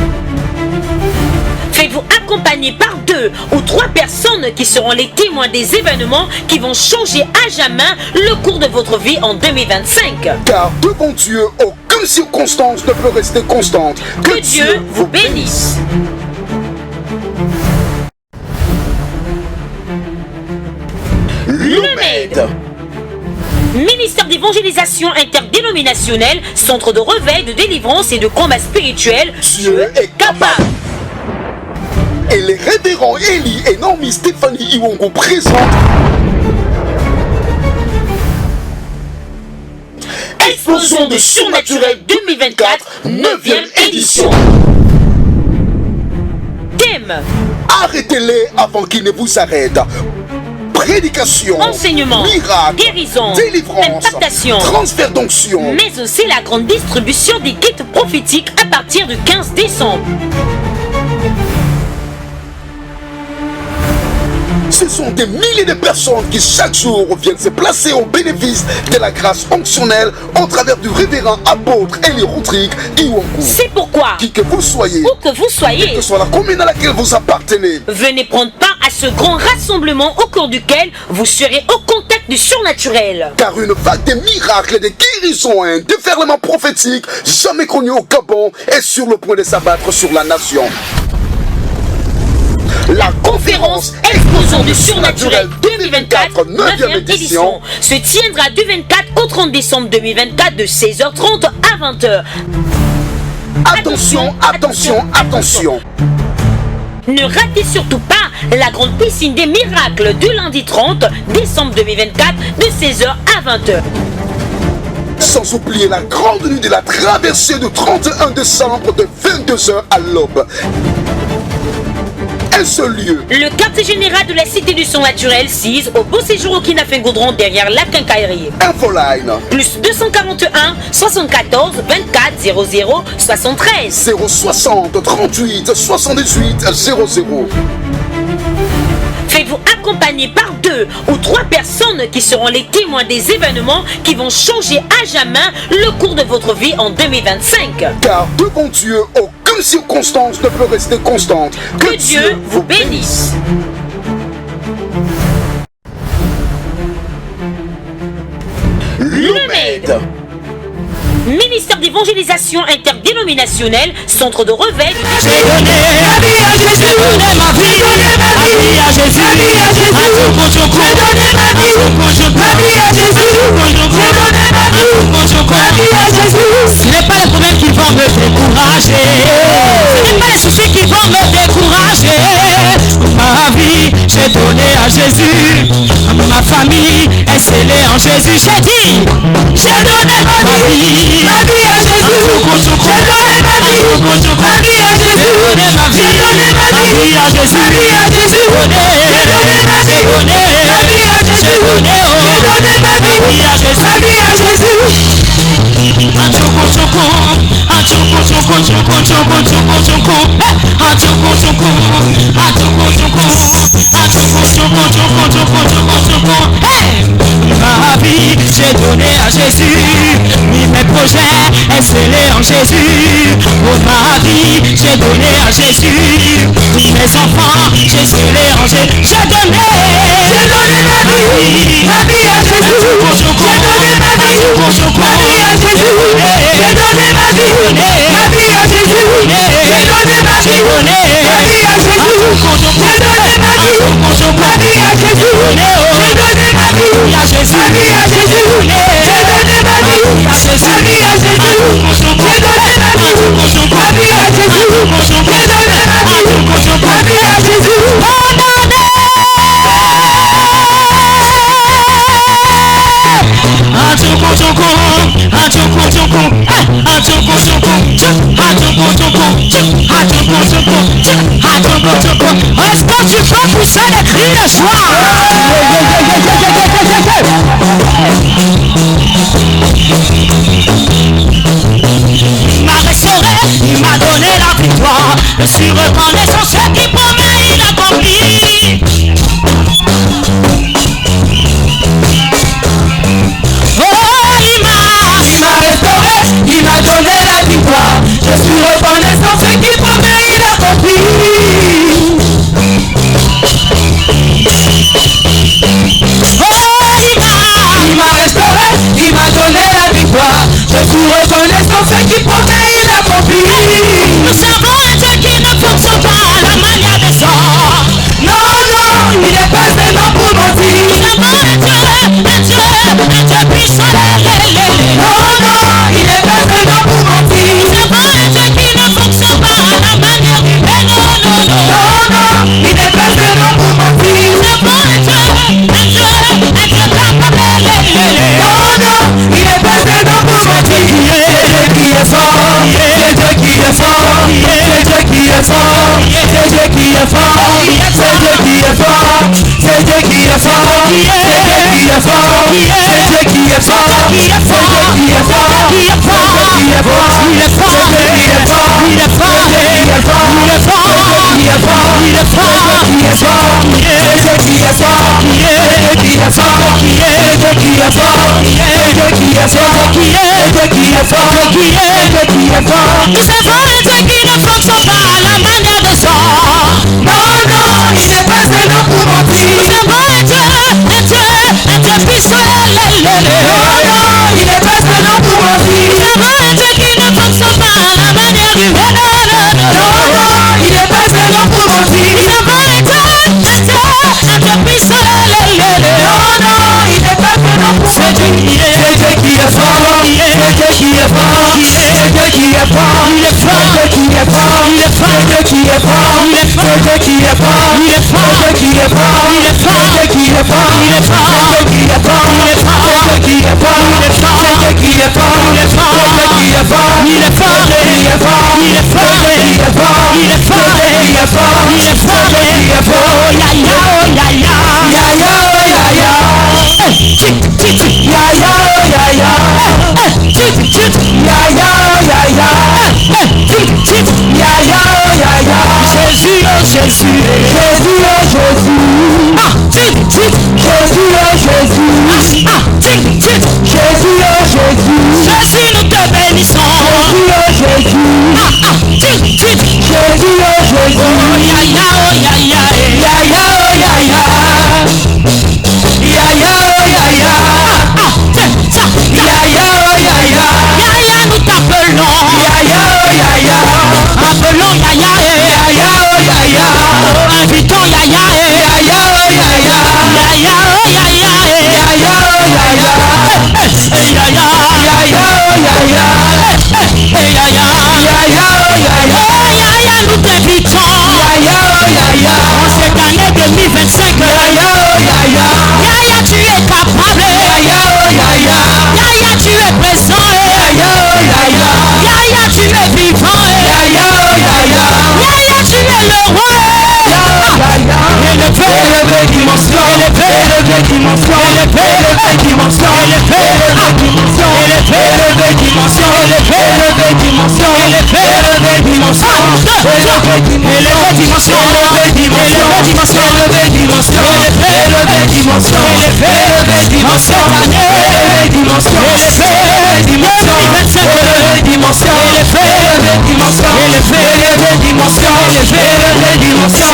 Faites-vous accompagner accompagné par 2 ou 3 personnes qui seront les témoins des événements qui vont changer à jamais le cours de votre vie en 2025. Car devant Dieu, aucune circonstance ne peut rester constante. Que Dieu vous bénisse. L'UMED. Ministère d'évangélisation interdénominationnelle, centre de réveil, de délivrance et de combat spirituel. Dieu est capable. Et les révérends Élie et Naomi Stéphanie Iwongo présentent Explosion du surnaturel 2024, 9e édition. Thème: arrêtez-les avant qu'ils ne vous arrêtent. Prédication, enseignement, miracle, guérison, délivrance, impactation, transfert d'onction, mais aussi la grande distribution des guides prophétiques à partir du 15 décembre. Ce sont des milliers de personnes qui chaque jour viennent se placer au bénéfice de la grâce onctionnelle au travers du révérend apôtre Élie Rodrigue Iwongo. C'est pourquoi, Qui que vous soyez, où que vous soyez, que soit la commune à laquelle vous appartenez, venez prendre part à ce grand rassemblement au cours duquel vous serez au contact du surnaturel. car une vague de miracles, de guérisons et un déferlement prophétique jamais connu au Gabon est sur le point de s'abattre sur la nation. La conférence Explosion du surnaturel 2024, 9e édition, se tiendra du 24 au 30 décembre 2024 de 16h30 à 20h. Attention, attention, attention. Ne ratez surtout pas la grande piscine des miracles du lundi 30 décembre 2024 de 16h à 20h. Sans oublier la grande nuit de la traversée du 31 décembre de 22h à l'aube. Un seul lieu. Le quartier général de la Cité du Surnaturel 6 au Beau Séjour au Kinafengoudron derrière la quincaillerie. Infoline. Plus 241 74 24 00 73. 060 38 78 00. Faites-vous accompagner par 2 ou 3 personnes qui seront les témoins des événements qui vont changer à jamais le cours de votre vie en 2025. Car devant Dieu, aucune circonstance ne peut rester constante. Que Dieu vous bénisse. L'UMED. Ministère d'évangélisation interdénominationnelle, centre de réveil. J'ai donné ma vie à Jésus, j'ai donné ma vie à Jésus, j'ai donné ma vie à Jésus, j'ai donné ma vie à Jésus. Ce n'est pas les problèmes qui vont me décourager, ce n'est pas les soucis qui vont me décourager. Ma vie, j'ai donné à Jésus, ma famille est scellée en Jésus. J'ai dit, j'ai donné ma vie à Jésus, j'ai donné ma vie à Jésus, j'ai donné ma vie à Jésus, j'ai donné ma vie à Jésus, j'ai donné ma vie à Jésus. Ma vie, j'ai donné à Jésus, mes projets est scellé en Jésus. Oh, ma vie, j'ai donné à Jésus, mes enfants, j'ai scellé en Jésus. J'ai donné ma vie à Jésus, j'ai donné ma vie à Jésus, j'ai donné ma vie à Jésus, j'ai donné ma vie à Jésus, j'ai donné ma vie à Jésus, j'ai donné ma vie à Jésus, j'ai donné ma vie à Jésus, j'ai donné ma vie à Jésus, j'ai donné ma vie à Jésus. Est-ce que tu peux pousser les cris de joie? Il m'a restauré, il m'a donné la victoire. Je suis reconnaissant, ce qui promet, il accomplit. Il m'a donné la victoire. Je suis reconnaissant, ce qui promet, il accomplit. Je suis reconnaissant ce qui promet, il accomplit. Nous savons un Dieu qui ne fonctionne pas à la manière des hommes. Non, non, il n'est pas un homme pour mentir. Nous savons un Dieu puissant. Non, non, il n'est pas un homme pour mentir. Nous savons un Dieu qui ne fonctionne pas à la manière humaine. Non, il n'est pas un homme pour mentir. Nous savons un Dieu Non, non, il n'est pas un homme pour mentir. C'est Dieu qui est fort, c'est Dieu qui est fort, c'est Dieu qui est fort, c'est Dieu qui est fort, c'est Dieu qui est fort, c'est Dieu qui est fort, c'est Dieu qui est fort, c'est Dieu qui est fort, c'est Dieu qui est fort, il est fort, il est fort, il est fort, il est fort, il est fort, il est fort, il est fort, il est fort, il est fort, il est fort, c'est Dieu qui est fort, c'est Dieu qui est fort, c'est Dieu qui est fort, c'est Dieu qui est fort, c'est Dieu qui est fort, c'est Dieu qui est fort. Nous savons un Dieu qui ne fonctionne pas à la manière des hommes. Non, non, il n'est pas un homme pour mentir. Nous savons un Dieu puissant. Non, non, il n'est pas un homme pour mentir. Nous savons un Dieu qui ne fonctionne pas à la manière humaine. Non, non, il n'est pas un homme pour mentir. Nous savons un Dieu puissant. Non, non, il n'est pas un homme pour mentir. C'est Dieu qui est fort, c'est Dieu qui est fort, c'est Dieu qui est fort, il est fort, c'est Dieu qui est fort, il est fort, c'est Dieu qui est fort, il est fort, c'est Dieu qui est fort, il est fort, c'est Dieu qui est fort, il est fort, c'est Dieu qui est fort, il est fort, c'est Dieu qui est fort, il est fort, c'est Dieu qui est fort, il est fort, c'est Dieu qui est fort, il est fort, c'est Dieu qui est fort, il est fort, c'est Dieu qui est fort, il est fort, c'est Dieu qui est fort, il est fort, c'est Dieu qui est fort, il est fort, c'est Dieu qui est fort, ya ya ya ya ya ya ya ya tic tic ya ya ya ya tic tic ya ya ya ya tic tic ya ya ya ya Jésus oh Jésus Jésus oh Jésus tic tic Jésus oh Jésus tic tic Jésus oh Jésus Jésus, nous te bénissons. Jésus oh Jésus Tic tic Jésus oh Jésus oh ya ya oh ya ya ya ya oh ya ya ya ya oh ya ya Yaya, nous t'appelons. Yaya, appelons Yaya. Yaya, invitons Yaya. Yaya, Yaya, Yaya, nous t'invitons. En cette année 2025. Yaya, tu es capable. Yaya, tu es présent. Yaya, tu es vivant. Yaya, tu es le roi. Élevé dimension, élevé dimension, élevé dimension, élevé dimension, élevé dimension, élevé dimension, élevé dimension, élevé dimension, élevé dimension, élevé dimension, élevé dimension, élevé dimension, élevé dimension, élevé dimension, élevé dimension, élevé dimension, élevé dimension, élevé dimension,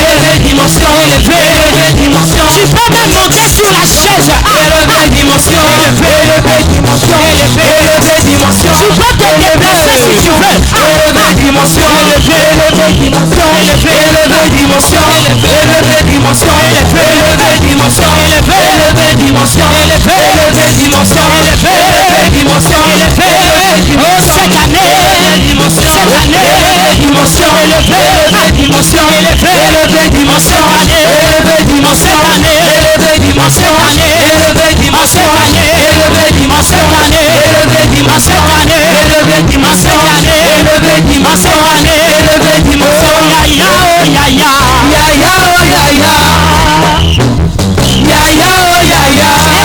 élevé dimension, élevé dimension. Tu peux même monter sur la chaise. Élevé dimension, élevé dimension, élevé dimension. Tu peux te déplacer si tu veux. Élevé dimension, élevé dimension, élevé dimension, élevé dimension, élevé dimension, élevé dimension, élevé dimension, élevé dimension, élevé Cette année, dimension, dimension, élevé dimension, élevé dimension, élevé dimension, élevé dimension, élevé dimension, élevé dimension, élevé dimension, élevé dimension, élevé dimension, élevé dimension, ya ya ya ya ya ya ya ya.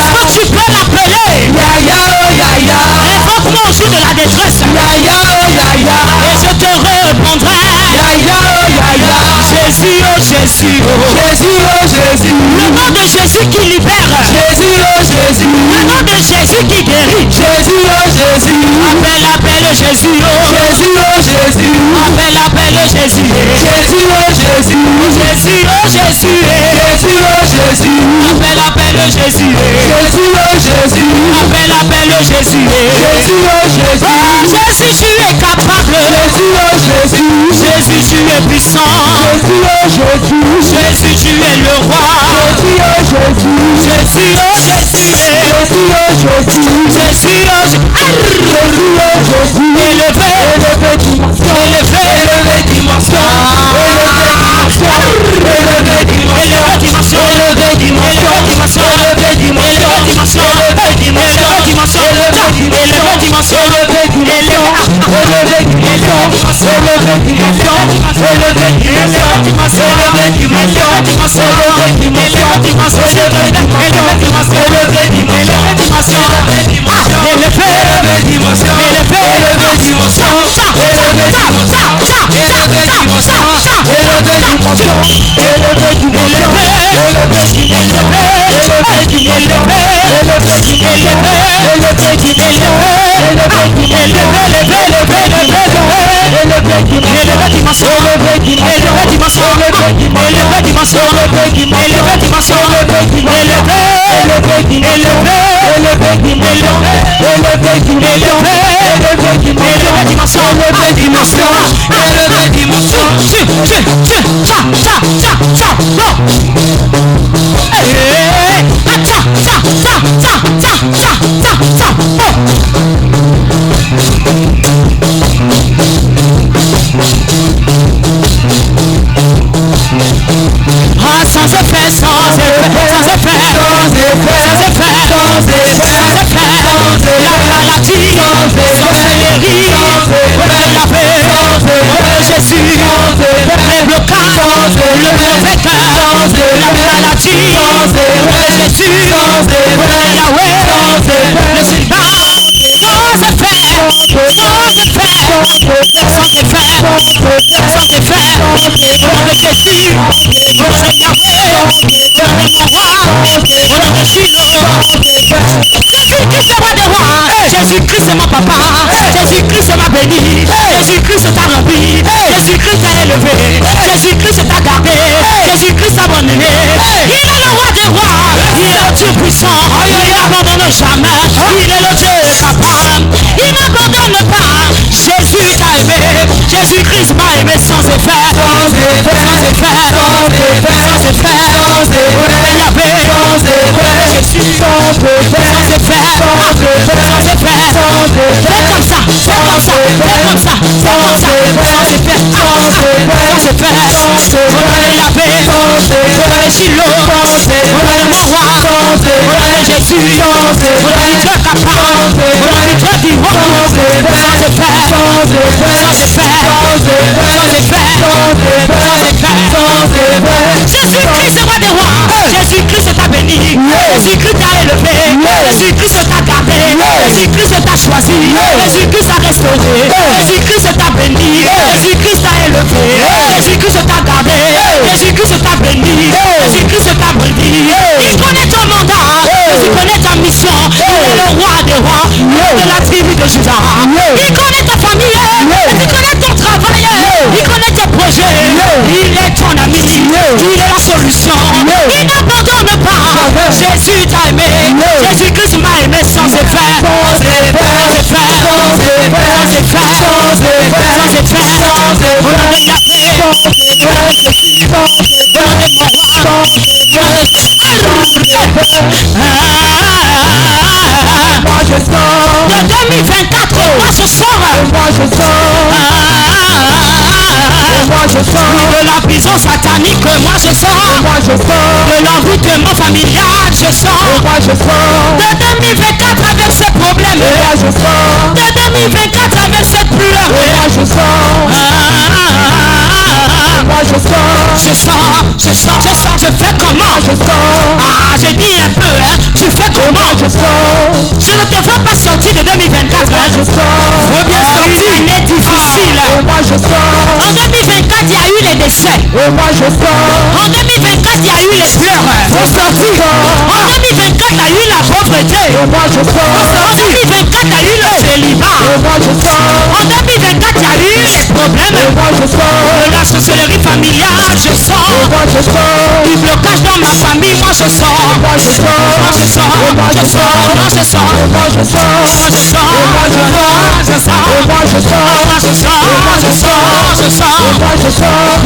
est-ce que tu peux l'appeler? Invoque-moi au jour de la détresse. Et je te répondrai. Jésus, oh Jésus, Jésus, oh Jésus. Le nom de Jésus qui libère. Jésus, oh Jésus. Le nom de Jésus qui guérit. Jésus, oh Jésus. Appelle Jésus, oh. Jésus, oh Jésus. Appelle Jésus. Jésus, oh Jésus. Jésus, oh Jésus. Jésus, oh Jésus. Appelle Jésus. Jésus, oh Jésus. Appelle Jésus. Jésus, oh Jésus. Oh Jésus, tu es capable. Jésus, oh Jésus. Jésus, tu es puissant. Jésus, oh Jésus. Jésus, tu es le roi. Jésus, oh Jésus. Jésus, oh Jésus. Jésus, oh Jésus. Jésus, oh Jésus. Jésus, oh Jésus. Élevé, Élevé dimension. élevé dimension. Élevé dimension. Élevé dimension. Élevé dimension. Élevé dimension. Élevé dimension. Élevé dimension. Élevé dimension. Élevé dimension. Élevé dimension. Élevé dimension. Élevé dimension. Élevé dimension. Élevé dimension. Élevé dimension. Élevé dimension. Élevé dimension. Jésus-Christ est mon papa. Jésus-Christ m'a béni. Jésus-Christ t'a rempli. Jésus-Christ t'a élevé. Jésus-Christ t'a gardé. Jésus-Christ t'a abandonné. Il est le roi des rois. Il est le Dieu puissant. Il n'abandonne jamais. Il est le Dieu capable. Il n'abandonne pas. Jésus t'a aimé. Jésus-Christ m'a aimé sans effet. Sans effet. Sans effet. Sans effet. Il y avait Jésus. Sans effet. Sans effet. Fais comme ça. Fais comme ça. Fais comme ça. Fais comme ça. Sans effet. Sans effet. Il y avait Shiloh. Mon roi. Jésus. Dieu capable. Dieu vivant. Sans effet. Sans effet. Jésus-Christ est roi des rois. Jésus-Christ t'a béni. Jésus-Christ t'a élevé. Jésus-Christ t'a gardé. Jésus-Christ t'a choisi. Jésus-Christ t'a restauré. Jésus-Christ t'a béni. Jésus-Christ t'a élevé. Jésus-Christ t'a gardé. Jésus-Christ t'a béni. Jésus-Christ t'a béni. Il connaît ton mandat. Il connaît ta mission. Il est le roi des rois de la tribu de Juda. Il connaît ta famille. Il connaît ton travail. Il connaît tes projets. Il est ton ami. Il est la solution. Il n'abandonne pas. Jésus t'a aimé. Jésus-Christ m'a aimé sans effet. Sans effet. Sans effet. Sans moi je sors. De 2024, moi je sors. Moi je sors. Moi je sors. De la prison satanique, moi je sors. Moi je sors. De l'envoûtement familial, je sors. Moi je sors. De 2024 avec ses problèmes. Moi je sors. De 2024 avec ses pleurs. Moi je sors. Moi je sors. Je sors. Je fais comment? Je sors. Ah, j'ai dit un peu, hein. Tu fais comment? Je sors. Je ne te vois pas sortir de 2024. Moi je sors. Faut bien sortir. Il est difficile. Moi je sors. En 2024, il y a eu les décès. Moi je sors. En 2024, il y a eu les pleurs. Faut sortir. En 2024, il y a eu la pauvreté. Moi je sors. En 2024, il y a eu le célibat. Moi je sors. En 2024, il y a eu les problèmes, de la sorcellerie familiale, je sors. Du blocage dans ma famille, moi je sors. Je sors.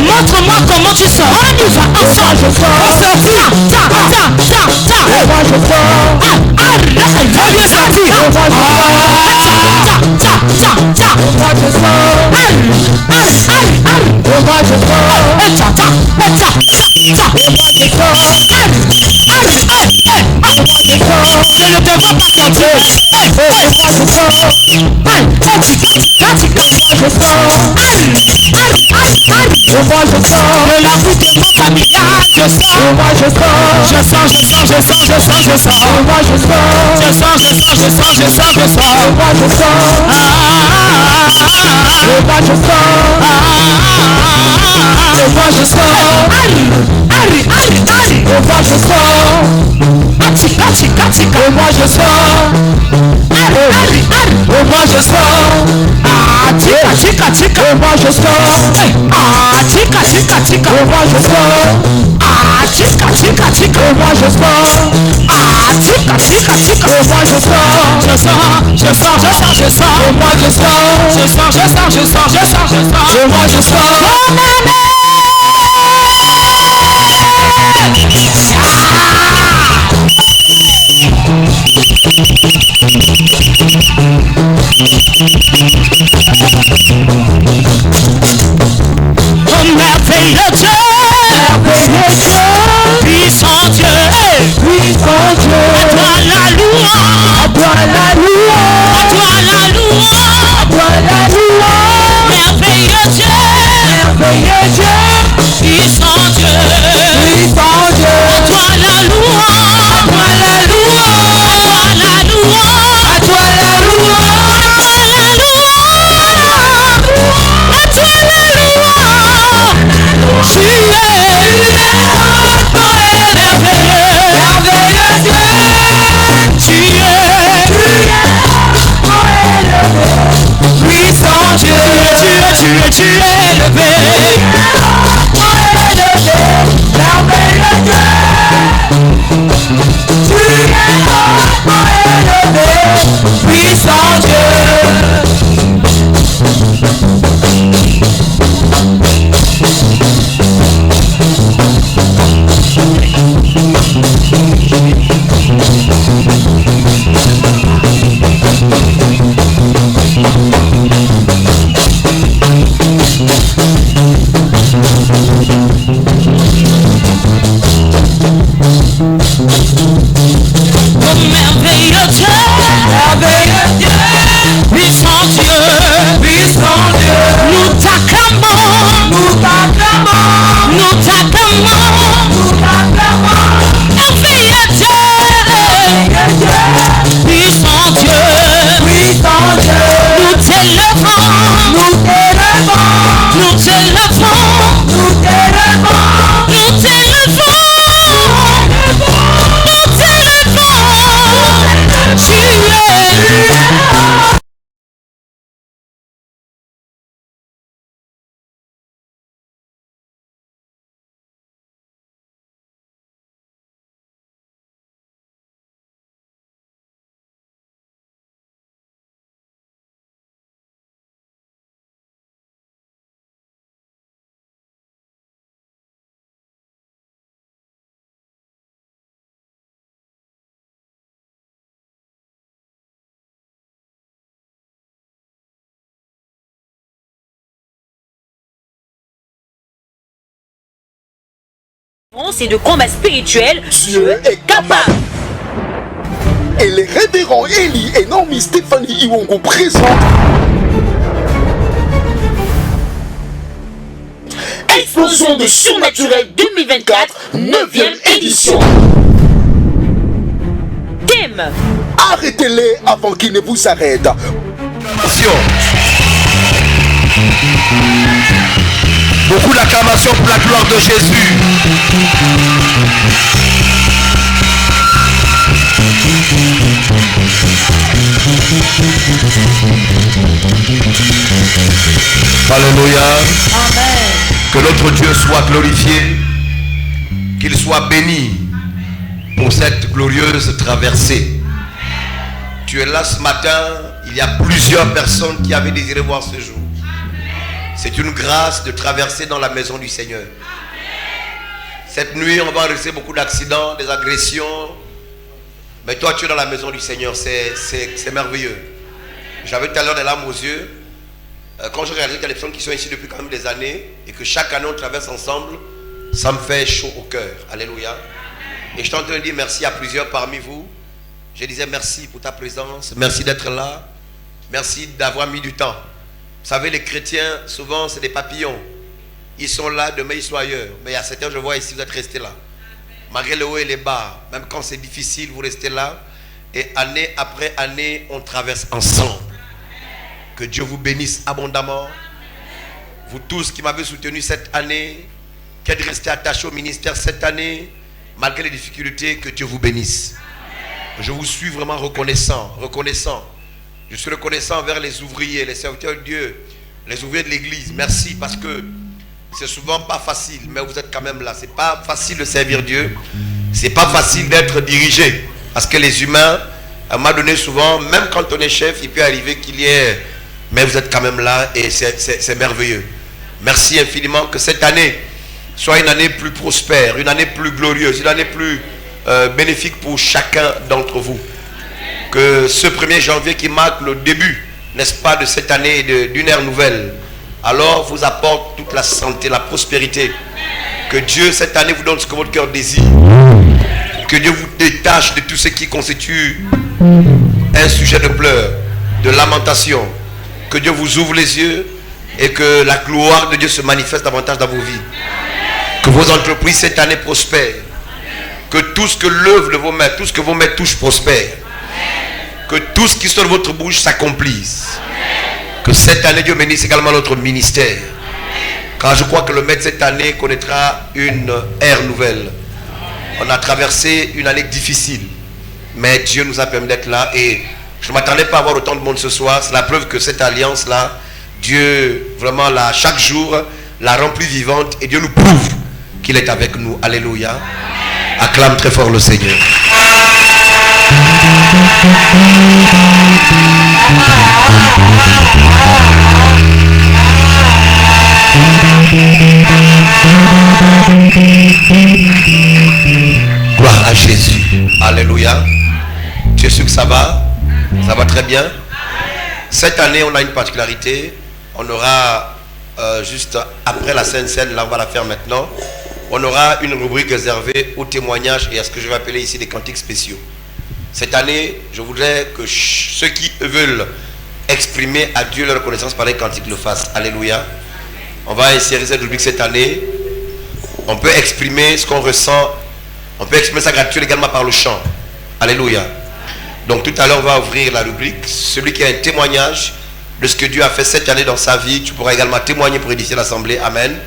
Montre-moi comment tu sors. On y va ensemble. On sort. Je ne te vois pas sortir. De la route familiale, je merveilleux Dieu, puissant Dieu, à toi la louange, merveilleux Dieu, puissant Dieu, à toi la tu es élevé. Puissant Dieu. Et de combat spirituel, Dieu est capable. Et les révérends Eli et Naomi Stéphanie Iwongo présentent Explosion de surnaturel 2024, 9e édition. Thème: arrêtez-les avant qu'ils ne vous arrêtent. Attention. Beaucoup d'acclamations pour la gloire de Jésus. Alléluia. Amen. Que notre Dieu soit glorifié, qu'il soit béni pour cette glorieuse traversée. Tu es là ce matin, il y a plusieurs personnes qui avaient désiré voir ce jour. C'est une grâce de traverser dans la maison du Seigneur. Cette nuit, on va enregistrer beaucoup d'accidents, des agressions. Mais toi, tu es dans la maison du Seigneur, c'est merveilleux. J'avais tout à l'heure des larmes aux yeux. Quand je réalise qu'il y a des personnes qui sont ici depuis quand même des années et que chaque année on traverse ensemble, ça me fait chaud au cœur. Alléluia. Et je suis en train de dire merci à plusieurs parmi vous. Je disais merci pour ta présence, merci d'être là, merci d'avoir mis du temps. Vous savez, les chrétiens, souvent c'est des papillons. Ils sont là, demain ils sont ailleurs. Mais il y a certains, je vois ici, vous êtes restés là. Malgré le haut et les bas, même quand c'est difficile, vous restez là. Et année après année, on traverse ensemble. Que Dieu vous bénisse abondamment. Vous tous qui m'avez soutenu cette année, qui êtes restés attachés au ministère cette année, malgré les difficultés, que Dieu vous bénisse. Je vous suis vraiment reconnaissant. Je suis reconnaissant envers les ouvriers, les serviteurs de Dieu, les ouvriers de l'église. Merci parce que c'est souvent pas facile, mais vous êtes quand même là. C'est pas facile de servir Dieu. C'est pas facile d'être dirigé. Parce que les humains, à un moment donné, souvent, même quand on est chef, il peut arriver qu'il y ait... Mais vous êtes quand même là et c'est merveilleux. Merci infiniment, que cette année soit une année plus prospère, une année plus glorieuse, une année plus bénéfique pour chacun d'entre vous. Que ce 1er janvier qui marque le début, n'est-ce pas, de cette année d'une ère nouvelle, alors vous apporte toute la santé, la prospérité. Que Dieu cette année vous donne ce que votre cœur désire. Que Dieu vous détache de tout ce qui constitue un sujet de pleurs, de lamentation. Que Dieu vous ouvre les yeux et que la gloire de Dieu se manifeste davantage dans vos vies. Que vos entreprises cette année prospèrent. Que tout ce que l'œuvre de vos mains, tout ce que vos mains touchent prospère. Que tout ce qui sort de votre bouche s'accomplisse. Que cette année Dieu bénisse également notre ministère. Car je crois que le maître cette année connaîtra une ère nouvelle. On a traversé une année difficile. Mais Dieu nous a permis d'être là et je ne m'attendais pas à avoir autant de monde ce soir. C'est la preuve que cette alliance-là, Dieu, vraiment, chaque jour, la rend plus vivante. Et Dieu nous prouve qu'il est avec nous. Alléluia. Acclame très fort le Seigneur. Gloire à Jésus. Alléluia. Tu es sûr que ça va? Ça va très bien. Cette année, on a une particularité. On aura, juste après la Sainte Seine, là on va la faire maintenant, on aura une rubrique réservée aux témoignages et à ce que je vais appeler ici des cantiques spéciaux. Cette année, je voudrais que ceux qui veulent exprimer à Dieu leur reconnaissance par les cantiques le fassent. Alléluia. On va insérer cette rubrique cette année. On peut exprimer ce qu'on ressent. On peut exprimer sa gratitude également par le chant. Alléluia. Donc tout à l'heure, on va ouvrir la rubrique. Celui qui a un témoignage de ce que Dieu a fait cette année dans sa vie, tu pourras également témoigner pour édifier l'assemblée. Amen.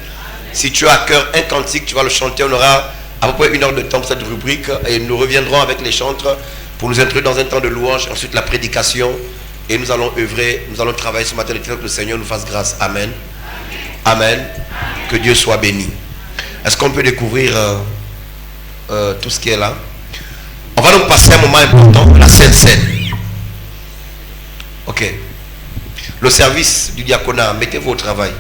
Si tu as à cœur un cantique, tu vas le chanter. On aura à peu près 1 heure de temps pour cette rubrique. Et nous reviendrons avec les chantres pour nous introduire dans un temps de louange. Ensuite la prédication. Et nous allons œuvrer, nous allons travailler ce matin. Que le Seigneur nous fasse grâce. Amen. Amen. Que Dieu soit béni. Est-ce qu'on peut découvrir tout ce qui est là? On va donc passer un moment important, la Sainte Seine. Ok. Le service du diaconat, mettez-vous au travail.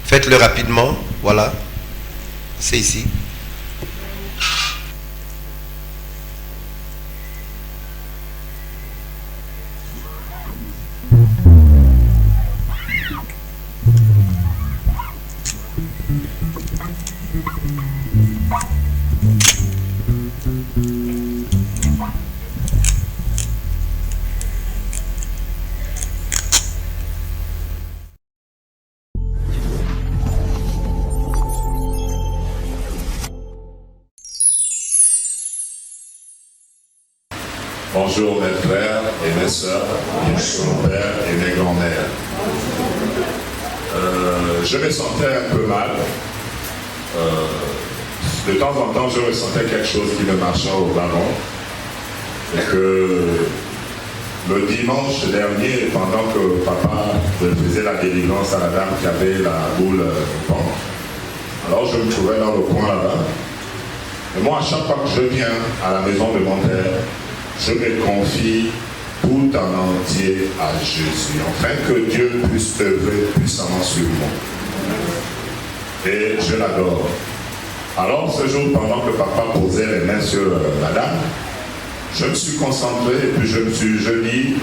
Faites-le rapidement. Voilà. C'est ici. Bonjour mes frères et mes sœurs, mes pères et mes grands-mères. Je me sentais un peu mal de temps en temps, je ressentais quelque chose qui me marchait au ballon. Et que le dimanche dernier, pendant que papa faisait la délivrance à la dame qui avait la boule au ventre, alors je me trouvais dans le coin là-bas. Et moi, à chaque fois que je viens à la maison de mon père, je me confie tout en entier à Jésus, afin que Dieu puisse œuvrer puissamment sur moi. Et je l'adore. Alors ce jour, pendant que papa posait les mains sur la dame, je me suis concentré et puis je dis,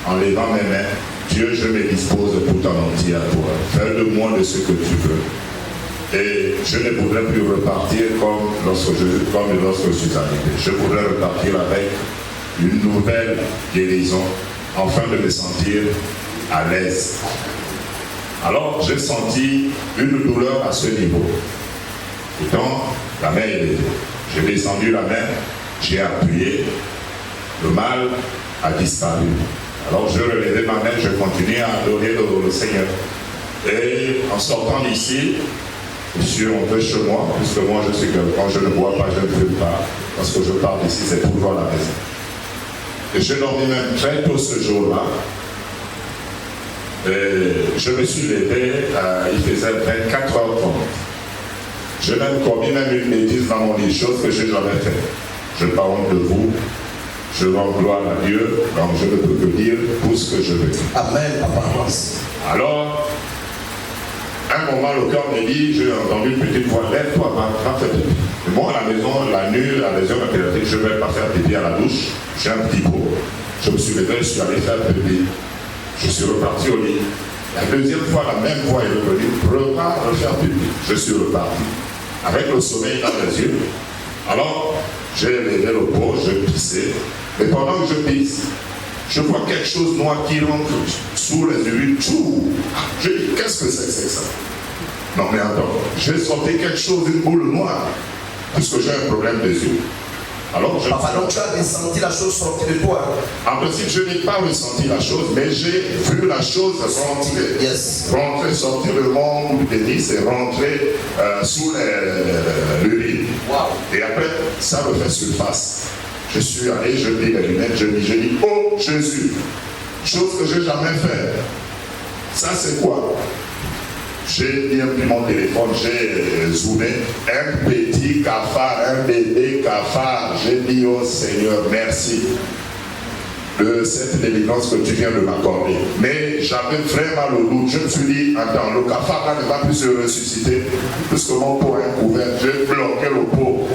en levant mes mains, Dieu, je me dispose tout en entier à toi. Fais de moi de ce que tu veux. Et je ne voudrais plus repartir comme lorsque je suis arrivé. Je voudrais repartir avec une nouvelle guérison, afin de me sentir à l'aise. Alors j'ai senti une douleur à ce niveau. Pourtant, la main est levée. J'ai descendu la main, j'ai appuyé, le mal a disparu. Alors je relevais ma main, je continuais à adorer le Seigneur. Et en sortant d'ici, je suis rentré chez moi, puisque moi je sais que quand je ne bois pas, je ne fume pas. Parce que je pars d'ici, c'est pour voir la maison. Et j'ai dormi même très tôt ce jour-là. Et je me suis levé, il faisait 24h30. Je n'ai commis même une bêtise dans mon lit, chose que je n'ai jamais faite. Je n'ai pas honte de vous. Je rends gloire à Dieu, donc je ne peux que dire tout ce que je veux. Amen, papa. Alors, à un moment, le cœur me dit, j'ai entendu une petite voix, lève-toi, va faire pipi. Et moi, à la maison, la nuit, la maison impérative, je ne vais pas faire pipi à la douche. J'ai un petit pot. Je me suis levé, je suis allé faire pipi. Je suis reparti au lit. La deuxième fois, la même voix est revenue, repars refaire pipi. Je suis reparti. Avec le sommeil dans les yeux. Alors, j'ai levé le pot, je pissais. Et pendant que je pisse, je vois quelque chose noir qui rentre sous les yeux. Je dis, qu'est-ce que c'est que ça? Non mais attends, j'ai sorti quelque chose, une boule noire, puisque j'ai un problème des yeux. Alors je... Papa, donc tu as ressenti la chose sortir de toi? En principe, je n'ai pas ressenti la chose, mais j'ai vu la chose rentrer. Yes. Rentrer, sortir de mon pénis et rentrer sous l'urine. Wow. Et après, ça refait surface. Je suis allé, je dis les lunettes, je dis, oh Jésus, chose que je n'ai jamais fait. Ça c'est quoi? J'ai bien pris mon téléphone, j'ai zoomé, un petit cafard, un bébé cafard. J'ai dit, oh Seigneur, merci de cette délivrance que tu viens de m'accorder. Mais j'avais vraiment le doute. Je me suis dit, attends, le cafard là ne va plus se ressusciter, puisque mon pot est couvert. J'ai bloqué le pot.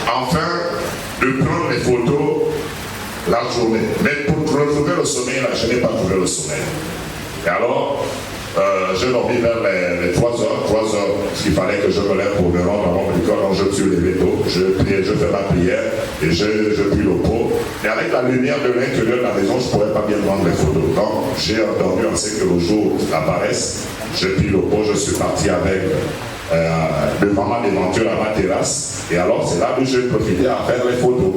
Enfin, de prendre les photos la journée. Mais pour retrouver le sommeil, là, je n'ai pas trouvé le sommeil. Et alors, j'ai dormi vers les 3 heures, parce qu'il fallait que je me lève pour me rendre à mon école. Donc je me suis levé tôt, je fais ma prière et je prie le pot. Et avec la lumière de l'intérieur de la maison, je ne pourrais pas bien prendre les photos. Donc j'ai entendu en ce que le jour apparaisse. Je prie le pot, je suis parti avec devant ma devanture à ma terrasse. Et alors c'est là où j'ai profité à faire les photos.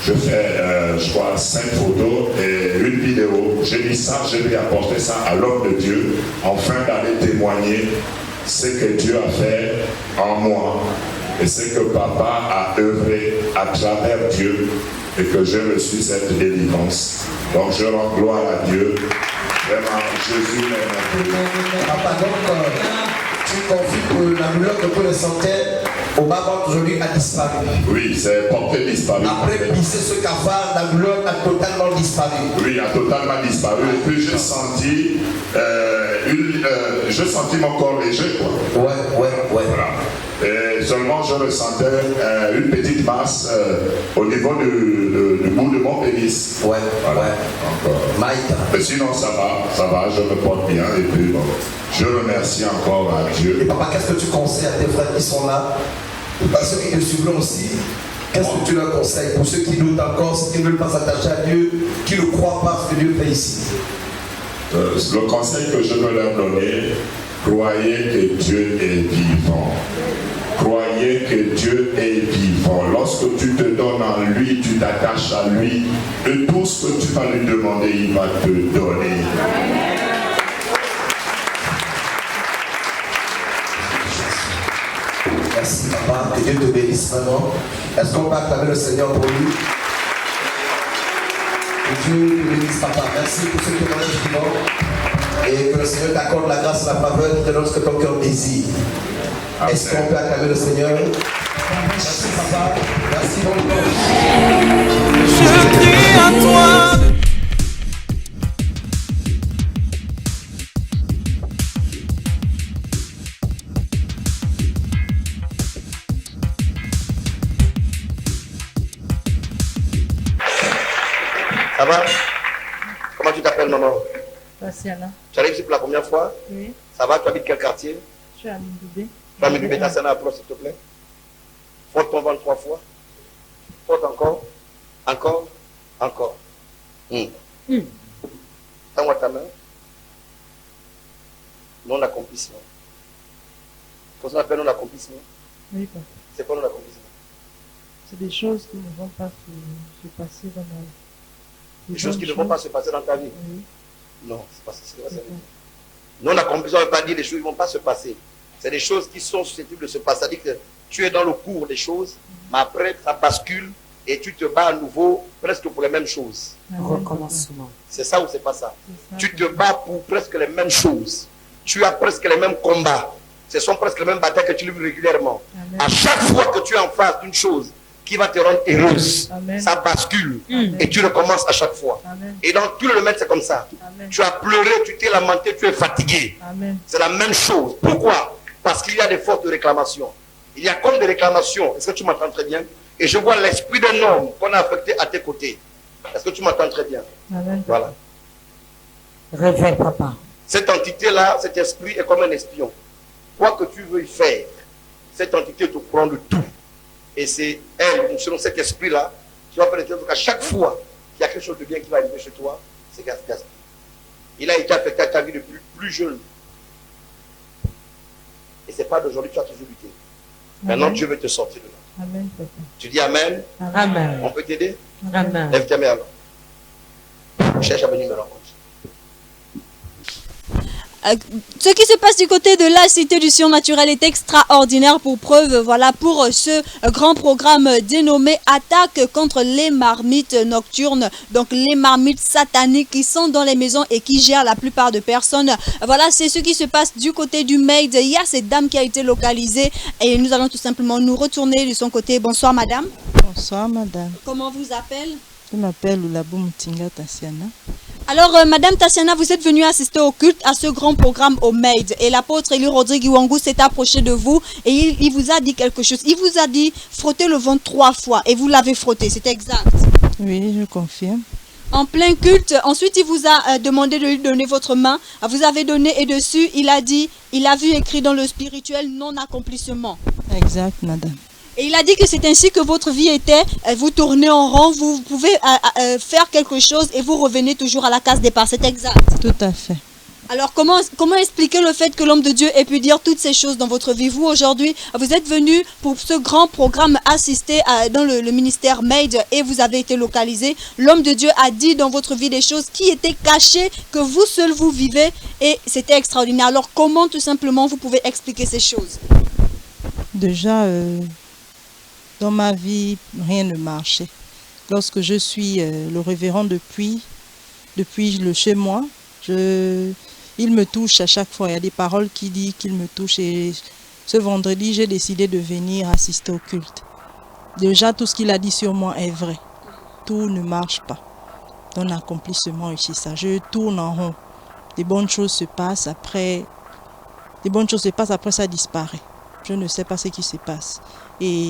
Je fais, je crois, 5 photos et une vidéo. J'ai dit ça, je vais apporter ça à l'homme de Dieu, afin d'aller témoigner ce que Dieu a fait en moi et ce que papa a œuvré à travers Dieu et que j'ai reçu cette délivrance. Donc je rends gloire à Dieu. Vraiment, Jésus est Papa, donc, tu confies que la douleur que tu ressentais au bas aujourd'hui a disparu. Oui, c'est porté disparu. Après pisser ce cafard, la douleur a totalement disparu. Oui, a totalement disparu. Et puis j'ai senti, mon corps léger, quoi. Ouais. Voilà. Et seulement je ressentais une petite masse au niveau du bout de mon pénis. Ouais. Donc, mais sinon ça va, je me porte bien et puis bon, je remercie encore à Dieu. Et papa, qu'est-ce que tu conseilles à tes frères qui sont là, à ceux qui te suivent aussi? Qu'est-ce que tu leur conseilles pour ceux qui doutent encore, ceux qui ne veulent pas s'attacher à Dieu, qui ne croient pas ce que Dieu fait ici? Le conseil que je veux leur donner, Croyez que Dieu est vivant. Croyez que Dieu est vivant. Lorsque tu te donnes en lui, tu t'attaches à lui, de tout ce que tu vas lui demander, il va te donner. Merci papa, que Dieu te bénisse maintenant. Est-ce qu'on peut acclamer le Seigneur pour lui? Que Dieu te bénisse papa. Merci pour ce témoignage vivant. Et que le Seigneur t'accorde la grâce et la faveur qui te donne ce que ton cœur désire. Est-ce qu'on peut acclamer le Seigneur? Merci papa. Merci beaucoup. Je crie à toi. Ça va? Comment tu t'appelles, maman? Tatiana. Tu arrives ici pour la première fois? Oui. Ça va? Tu habites quel quartier? Je suis à Midoubé. Tu as Midoubé, Tatiana, approche s'il te plaît. Frotte ton ventre 3 fois. Frotte encore. Encore. Encore. Tends-moi ta main. Non-accomplissement. Qu'est-ce qu'on appelle non-accomplissement? Oui, papa. C'est quoi non-accomplissement? C'est des choses qui ne vont pas se passer dans ma vie. Des choses qui ne vont pas se passer dans ta vie? Oui. Non, c'est pas ça. C'est pas ça. Non-accomplissement ne veut pas dire les choses ne vont pas se passer. C'est des choses qui sont susceptibles de se passer. C'est-à-dire que tu es dans le cours des choses, mais après ça bascule et tu te bats à nouveau presque pour les mêmes choses. Recommencement. C'est ça ou c'est pas ça? Tu te bats pour presque les mêmes choses. Tu as presque les mêmes combats. Ce sont presque les mêmes batailles que tu livres régulièrement. Amen. À chaque fois que tu es en face d'une chose qui va te rendre heureuse, Amen. ça bascule. Amen. Et tu recommences à chaque fois. Amen. Et dans tout le domaine, c'est comme ça. Amen. Tu as pleuré, tu t'es lamenté, tu es fatigué. Amen. C'est la même chose. Pourquoi? Parce qu'il y a des forces de réclamation. Il y a comme des réclamations. Est-ce que tu m'entends très bien? Et je vois l'esprit d'un homme qu'on a affecté à tes côtés. Est-ce que tu m'entends très bien? Amen. Voilà. Réveille, papa. Cette entité-là, cet esprit est comme un espion. Quoi que tu veuilles faire, cette entité te prend le tout. Et c'est elle, selon cet esprit-là, tu vas faire qu'à chaque fois qu'il y a quelque chose de bien qui va arriver chez toi, c'est Gaspard. Il a été affecté à ta vie depuis plus jeune. Et c'est pas d'aujourd'hui, tu as toujours lutté. Maintenant, Dieu veut te sortir de là. Amen, papa. Tu dis Amen. Amen. On peut t'aider? Amen. Lève ta main alors. Cherche à venir me rencontrer. Ce qui se passe du côté de la Cité du Surnaturel est extraordinaire. Pour preuve, voilà, pour ce grand programme dénommé Attaque contre les marmites nocturnes, donc les marmites sataniques qui sont dans les maisons et qui gèrent la plupart de personnes. Voilà, c'est ce qui se passe du côté du Maid. Il y a cette dame qui a été localisée et nous allons tout simplement nous retourner de son côté. Bonsoir madame. Bonsoir madame. Comment vous appelez? Je m'appelle Oulabou Mtinga Tatiana. Alors, Madame Tatiana, vous êtes venue assister au culte à ce grand programme au Maid. Et l'apôtre Élie Rodrigue Iwangu s'est approché de vous et il vous a dit quelque chose. Il vous a dit frotter le ventre 3 fois et vous l'avez frotté, c'est exact? Oui, je confirme. En plein culte, ensuite il vous a demandé de lui donner votre main. Vous avez donné et dessus, il a dit, il a vu écrit dans le spirituel non-accomplissement. Exact, madame. Et il a dit que c'est ainsi que votre vie était, vous tournez en rond, vous pouvez faire quelque chose et vous revenez toujours à la case départ, c'est exact? Tout à fait. Alors comment expliquer le fait que l'homme de Dieu ait pu dire toutes ces choses dans votre vie? Vous aujourd'hui, vous êtes venu pour ce grand programme assister dans le ministère Maid et vous avez été localisé. L'homme de Dieu a dit dans votre vie des choses qui étaient cachées, que vous seul vous vivez et c'était extraordinaire. Alors comment tout simplement vous pouvez expliquer ces choses? Déjà, dans ma vie, rien ne marchait. Lorsque je suis le révérend depuis le chez moi, il me touche à chaque fois. Il y a des paroles qui disent qu'il me touche. Et ce vendredi, j'ai décidé de venir assister au culte. Déjà, tout ce qu'il a dit sur moi est vrai. Tout ne marche pas. Dans l'accomplissement ici, ça. Je tourne en rond. Des bonnes choses se passent, après ça disparaît. Je ne sais pas ce qui se passe. Et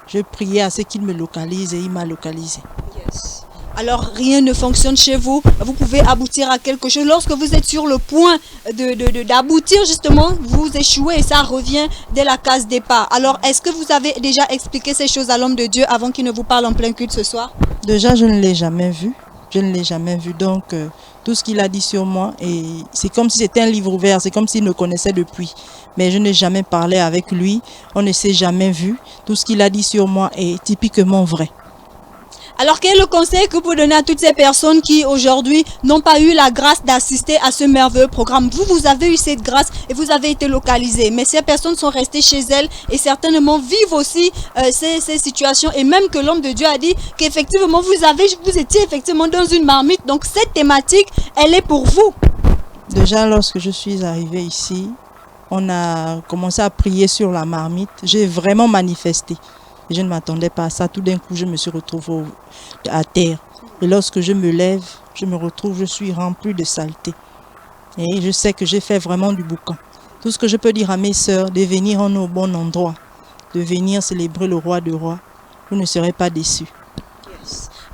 je priais à ce qu'il me localise et il m'a localisé. Yes. Alors rien ne fonctionne chez vous, vous pouvez aboutir à quelque chose. Lorsque vous êtes sur le point d'aboutir justement, vous échouez et ça revient dès la case départ. Alors est-ce que vous avez déjà expliqué ces choses à l'homme de Dieu avant qu'il ne vous parle en plein culte ce soir? Déjà, je ne l'ai jamais vu. Je ne l'ai jamais vu. Donc, tout ce qu'il a dit sur moi, et c'est comme si c'était un livre ouvert, c'est comme s'il me connaissait depuis. Mais je n'ai jamais parlé avec lui, on ne s'est jamais vu. Tout ce qu'il a dit sur moi est typiquement vrai. Alors, quel est le conseil que vous pouvez donner à toutes ces personnes qui, aujourd'hui, n'ont pas eu la grâce d'assister à ce merveilleux programme? Vous avez eu cette grâce et vous avez été localisés. Mais ces personnes sont restées chez elles et certainement vivent aussi ces situations. Et même que l'homme de Dieu a dit qu'effectivement, vous étiez effectivement dans une marmite. Donc, cette thématique, elle est pour vous. Déjà, lorsque je suis arrivée ici, on a commencé à prier sur la marmite. J'ai vraiment manifesté. Je ne m'attendais pas à ça. Tout d'un coup, je me suis retrouvée à terre. Et lorsque je me lève, je me retrouve, je suis remplie de saleté. Et je sais que j'ai fait vraiment du boucan. Tout ce que je peux dire à mes sœurs, de venir en au bon endroit, de venir célébrer le roi des rois, vous ne serez pas déçus.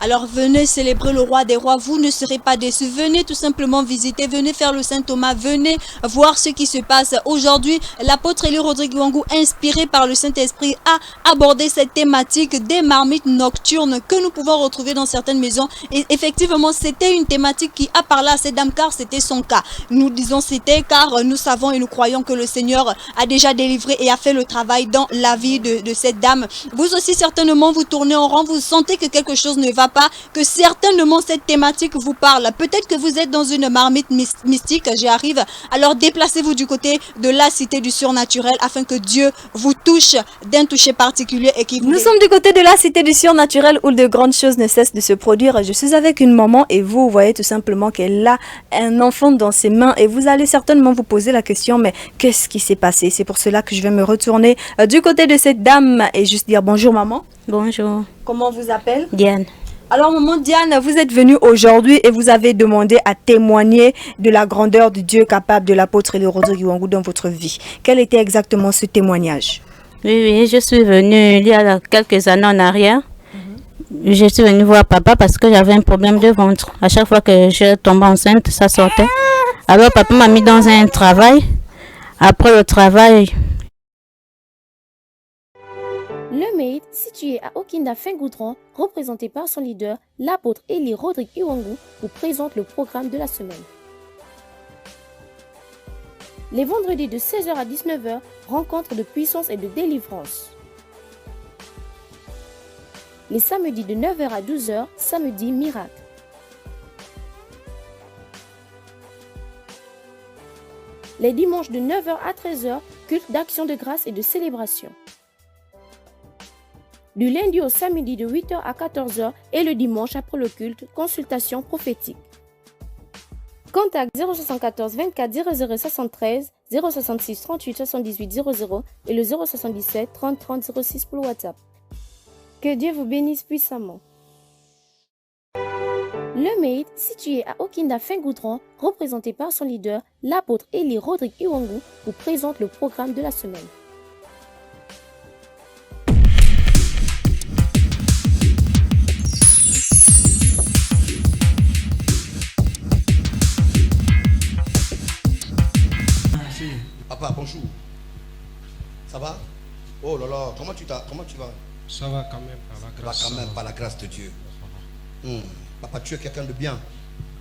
Alors venez célébrer le roi des rois, vous ne serez pas déçus. Venez tout simplement visiter, venez faire le Saint Thomas, venez voir ce qui se passe. Aujourd'hui, l'apôtre Élie Rodrigue Iwangu, inspiré par le Saint-Esprit, a abordé cette thématique des marmites nocturnes que nous pouvons retrouver dans certaines maisons. Et effectivement, c'était une thématique qui a parlé à cette dame car c'était son cas. Nous disons c'était car nous savons et nous croyons que le Seigneur a déjà délivré et a fait le travail dans la vie de cette dame. Vous aussi certainement vous tournez en rond, vous sentez que quelque chose ne va pas, que certainement cette thématique vous parle. Peut-être que vous êtes dans une marmite mystique, j'y arrive. Alors déplacez-vous du côté de la cité du surnaturel afin que Dieu vous touche d'un toucher particulier et qui vous... Nous sommes du côté de la cité du surnaturel où de grandes choses ne cessent de se produire. Je suis avec une maman et vous voyez tout simplement qu'elle a un enfant dans ses mains et vous allez certainement vous poser la question, mais qu'est-ce qui s'est passé? C'est pour cela que je vais me retourner du côté de cette dame et juste dire bonjour maman. Bonjour. Comment vous appelez? Diane. Alors maman Diane, vous êtes venue aujourd'hui et vous avez demandé à témoigner de la grandeur de Dieu capable de l'apôtre Élie Rodrigue Iwangu dans votre vie. Quel était exactement ce témoignage? Oui, je suis venue il y a quelques années en arrière. Je suis venue voir papa parce que j'avais un problème de ventre. À chaque fois que je tombais enceinte, ça sortait. Alors papa m'a mis dans un travail. Après le travail... Le Maid, situé à Okinda Fingoudron, représenté par son leader, l'apôtre Élie Rodrigue Iwangu, vous présente le programme de la semaine. Les vendredis de 16h à 19h, rencontres de puissance et de délivrance. Les samedis de 9h à 12h, samedi miracle. Les dimanches de 9h à 13h, culte d'action de grâce et de célébration. Du lundi au samedi de 8h à 14h et le dimanche après le culte, consultation prophétique. Contact 074 24 00 73, 066 38 78 00 et le 077 30 30 06 pour le WhatsApp. Que Dieu vous bénisse puissamment. Le Maid, situé à Okinda Fingoudron, représenté par son leader, l'apôtre Élie Rodrigue Iwangu, vous présente le programme de la semaine. Papa, bonjour. Ça va? Oh là là, comment tu vas? Ça va quand même, par la grâce. Ça va quand même, par la grâce de Dieu. Papa, tu es quelqu'un de bien.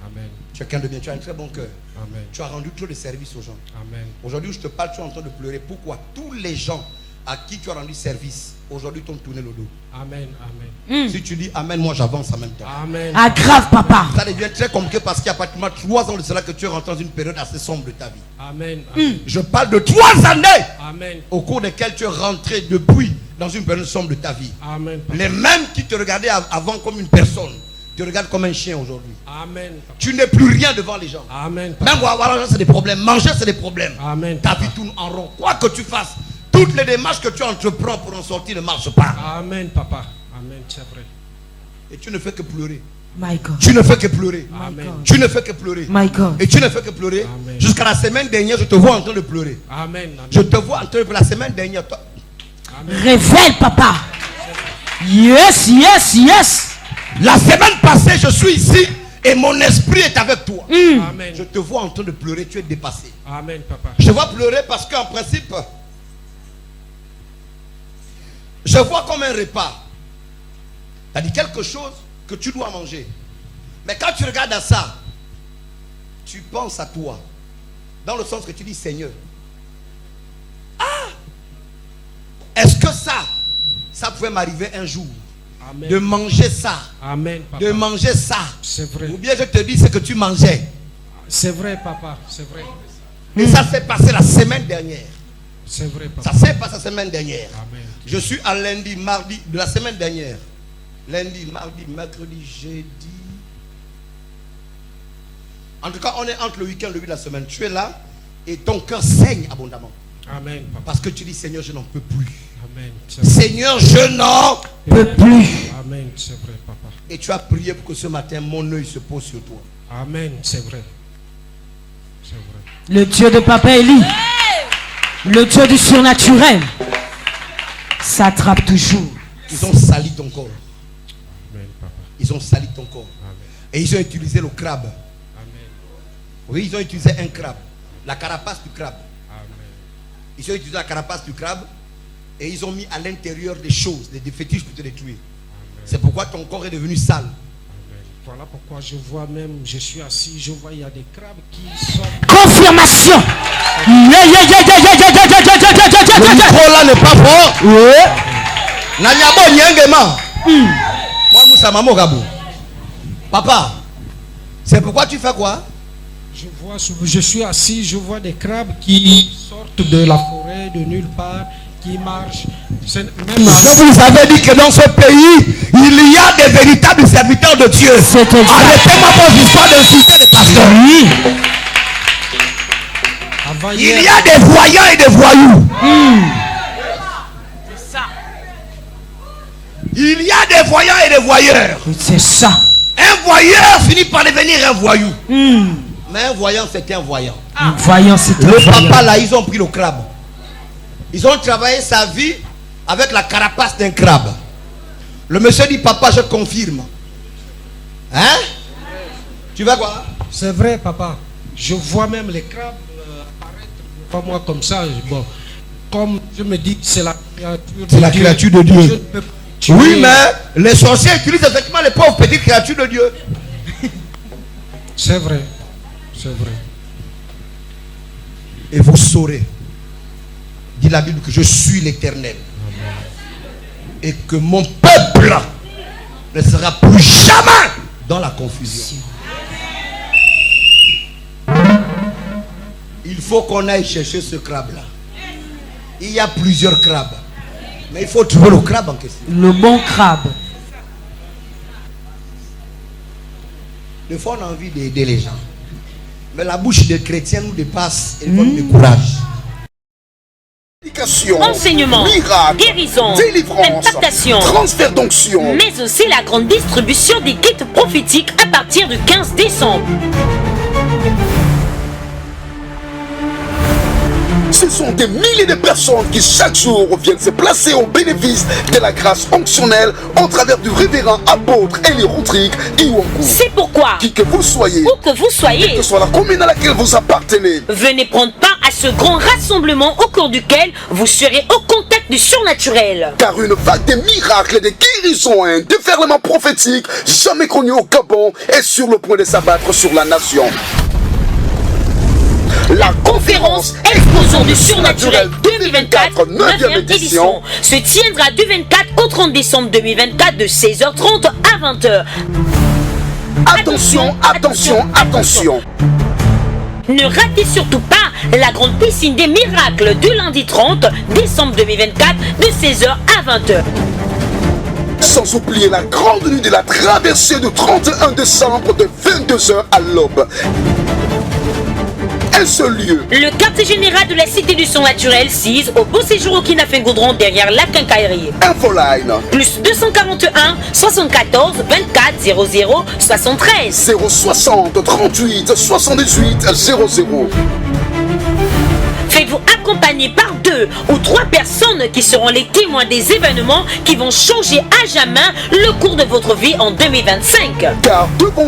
Amen. Tu es quelqu'un de bien, tu as un très bon cœur. Amen. Tu as rendu trop de service aux gens. Amen. Aujourd'hui, je te parle, tu es en train de pleurer. Pourquoi? Tous les gens à qui tu as rendu service, aujourd'hui, t'ont tourné le dos. Amen, amen. Si tu dis Amen, moi j'avance en même temps. Amen. Ah, grave, papa. Ça devient très compliqué parce qu'il y a pratiquement 3 ans de cela que tu es rentré dans une période assez sombre de ta vie. Amen. Amen. Je parle de 3 années Amen. au cours desquelles tu es rentré depuis dans une période sombre de ta vie. Amen. Les mêmes qui te regardaient avant comme une personne te regardent comme un chien aujourd'hui. Amen. Tu n'es plus rien devant les gens. Amen. Même voir l'argent, c'est des problèmes. Manger, c'est des problèmes. Amen. Ta vie tourne en rond. Quoi que tu fasses, toutes les démarches que tu entreprends pour en sortir ne marchent pas. Amen, papa. Amen, c'est vrai. Et tu ne fais que pleurer. My God. Tu ne fais que pleurer. Amen. Tu ne fais que pleurer. My God. Et tu ne fais que pleurer. Jusqu'à la semaine dernière, je te vois en train de pleurer. Amen. Je te vois en train de pleurer. La semaine dernière, toi. Révèle, papa. Yes, yes, yes. La semaine passée, je suis ici et mon esprit est avec toi. Amen. Je te vois en train de pleurer, tu es dépassé. Amen, papa. Je vois pleurer parce qu'en principe, je vois comme un repas. C'est-à-dire quelque chose que tu dois manger. Mais quand tu regardes à ça, tu penses à toi. Dans le sens que tu dis, Seigneur, est-ce que ça pouvait m'arriver un jour? Amen. De manger ça. Amen, papa. De manger ça. C'est vrai. Ou bien je te dis ce que tu mangeais. C'est vrai, papa. C'est vrai. Et ça s'est passé la semaine dernière. C'est vrai, papa. Ça s'est passé la semaine dernière. Amen. Je suis à lundi, mardi de la semaine dernière. Lundi, mardi, mercredi, jeudi. En tout cas, on est entre le week-end et le début de la semaine. Tu es là et ton cœur saigne abondamment. Amen, papa. Parce que tu dis, Seigneur, je n'en peux plus. Amen. Seigneur, je n'en peux plus. Amen, c'est vrai, papa. Et tu as prié pour que ce matin, mon œil se pose sur toi. Amen, c'est vrai. C'est vrai. Le Dieu de Papa Élie, le Dieu du surnaturel, s'attrape toujours. Ils ont sali ton corps. Amen, papa. Ils ont sali ton corps. Amen. Et ils ont utilisé le crabe. Amen. Oui, ils ont utilisé un crabe. La carapace du crabe. Amen. Ils ont utilisé la carapace du crabe. Et ils ont mis à l'intérieur des choses, des fétiches pour te détruire. C'est pourquoi ton corps est devenu sale. Amen. Voilà pourquoi je vois même, je suis assis, je vois il y a des crabes qui sortent. Confirmation. Le micro là n'est pas fort. Nanyabo nyengema. Moi Moussa Mamo Gabou. Papa, c'est pourquoi tu fais quoi? Je suis assis, je vois des crabes qui sortent de la forêt, de nulle part, qui marchent. Je vous avais dit que dans ce pays, il y a des véritables serviteurs de Dieu. Arrêtez-moi vos histoires d'insulter les pasteurs. Il y a des voyants et des voyous. C'est ça. Il y a des voyants et des voyeurs. C'est ça. Un voyeur finit par devenir un voyou. Mais un voyant, c'est un voyant. Un voyant, c'est un voyant. voyant. Le papa là, ils ont pris le crabe. Ils ont travaillé sa vie avec la carapace d'un crabe. Le monsieur dit, papa, je confirme. Hein? Tu vas quoi? C'est vrai, papa. Je vois même les crabes apparaître devant moi comme ça. Bon, comme je me dis, c'est la créature de Dieu. C'est la créature de Dieu. Je ne peux pas tuer. Oui, mais les sorciers utilisent effectivement les pauvres petites créatures de Dieu. C'est vrai. C'est vrai. Et vous saurez, dit la Bible, que je suis l'Éternel. Et que mon peuple ne sera plus jamais dans la confusion. Il faut qu'on aille chercher ce crabe-là. Il y a plusieurs crabes. Mais il faut trouver le crabe en question. Le bon crabe. Des fois, on a envie d'aider les gens. Mais la bouche des chrétiens nous dépasse et nous décourage. Enseignement, miracle, guérison, délivrance, impactation, transfert d'onction, mais aussi la grande distribution des kits prophétiques à partir du 15 décembre. Ce sont des milliers de personnes qui chaque jour viennent se placer au bénéfice de la grâce onctionnelle au travers du révérend apôtre Élie Rodrigue Iwangu. C'est pourquoi, qui que vous soyez, où que vous soyez, quelle que soit la commune à laquelle vous appartenez, venez prendre part à ce grand rassemblement au cours duquel vous serez au contact du surnaturel. Car une vague de miracles, de guérisons, un déferlement prophétique jamais connu au Gabon est sur le point de s'abattre sur la nation. La conférence Explosion du surnaturel 2024, 9e édition, se tiendra du 24 au 30 décembre 2024 de 16h30 à 20h. Attention, attention, attention. Ne ratez surtout pas la grande piscine des miracles du lundi 30 décembre 2024 de 16h à 20h. Sans oublier la grande nuit de la traversée du 31 décembre de 22h à l'aube. Un seul lieu. Le quartier général de la Cité du Son Naturel 6 au Beau Séjour au Kinafen-Goudron derrière la quincaillerie. Infoline. Plus 241 74 24 00 73. 060 38 78 00. Faites-vous accompagner par 2 ou 3 personnes qui seront les témoins des événements qui vont changer à jamais le cours de votre vie en 2025. Car devant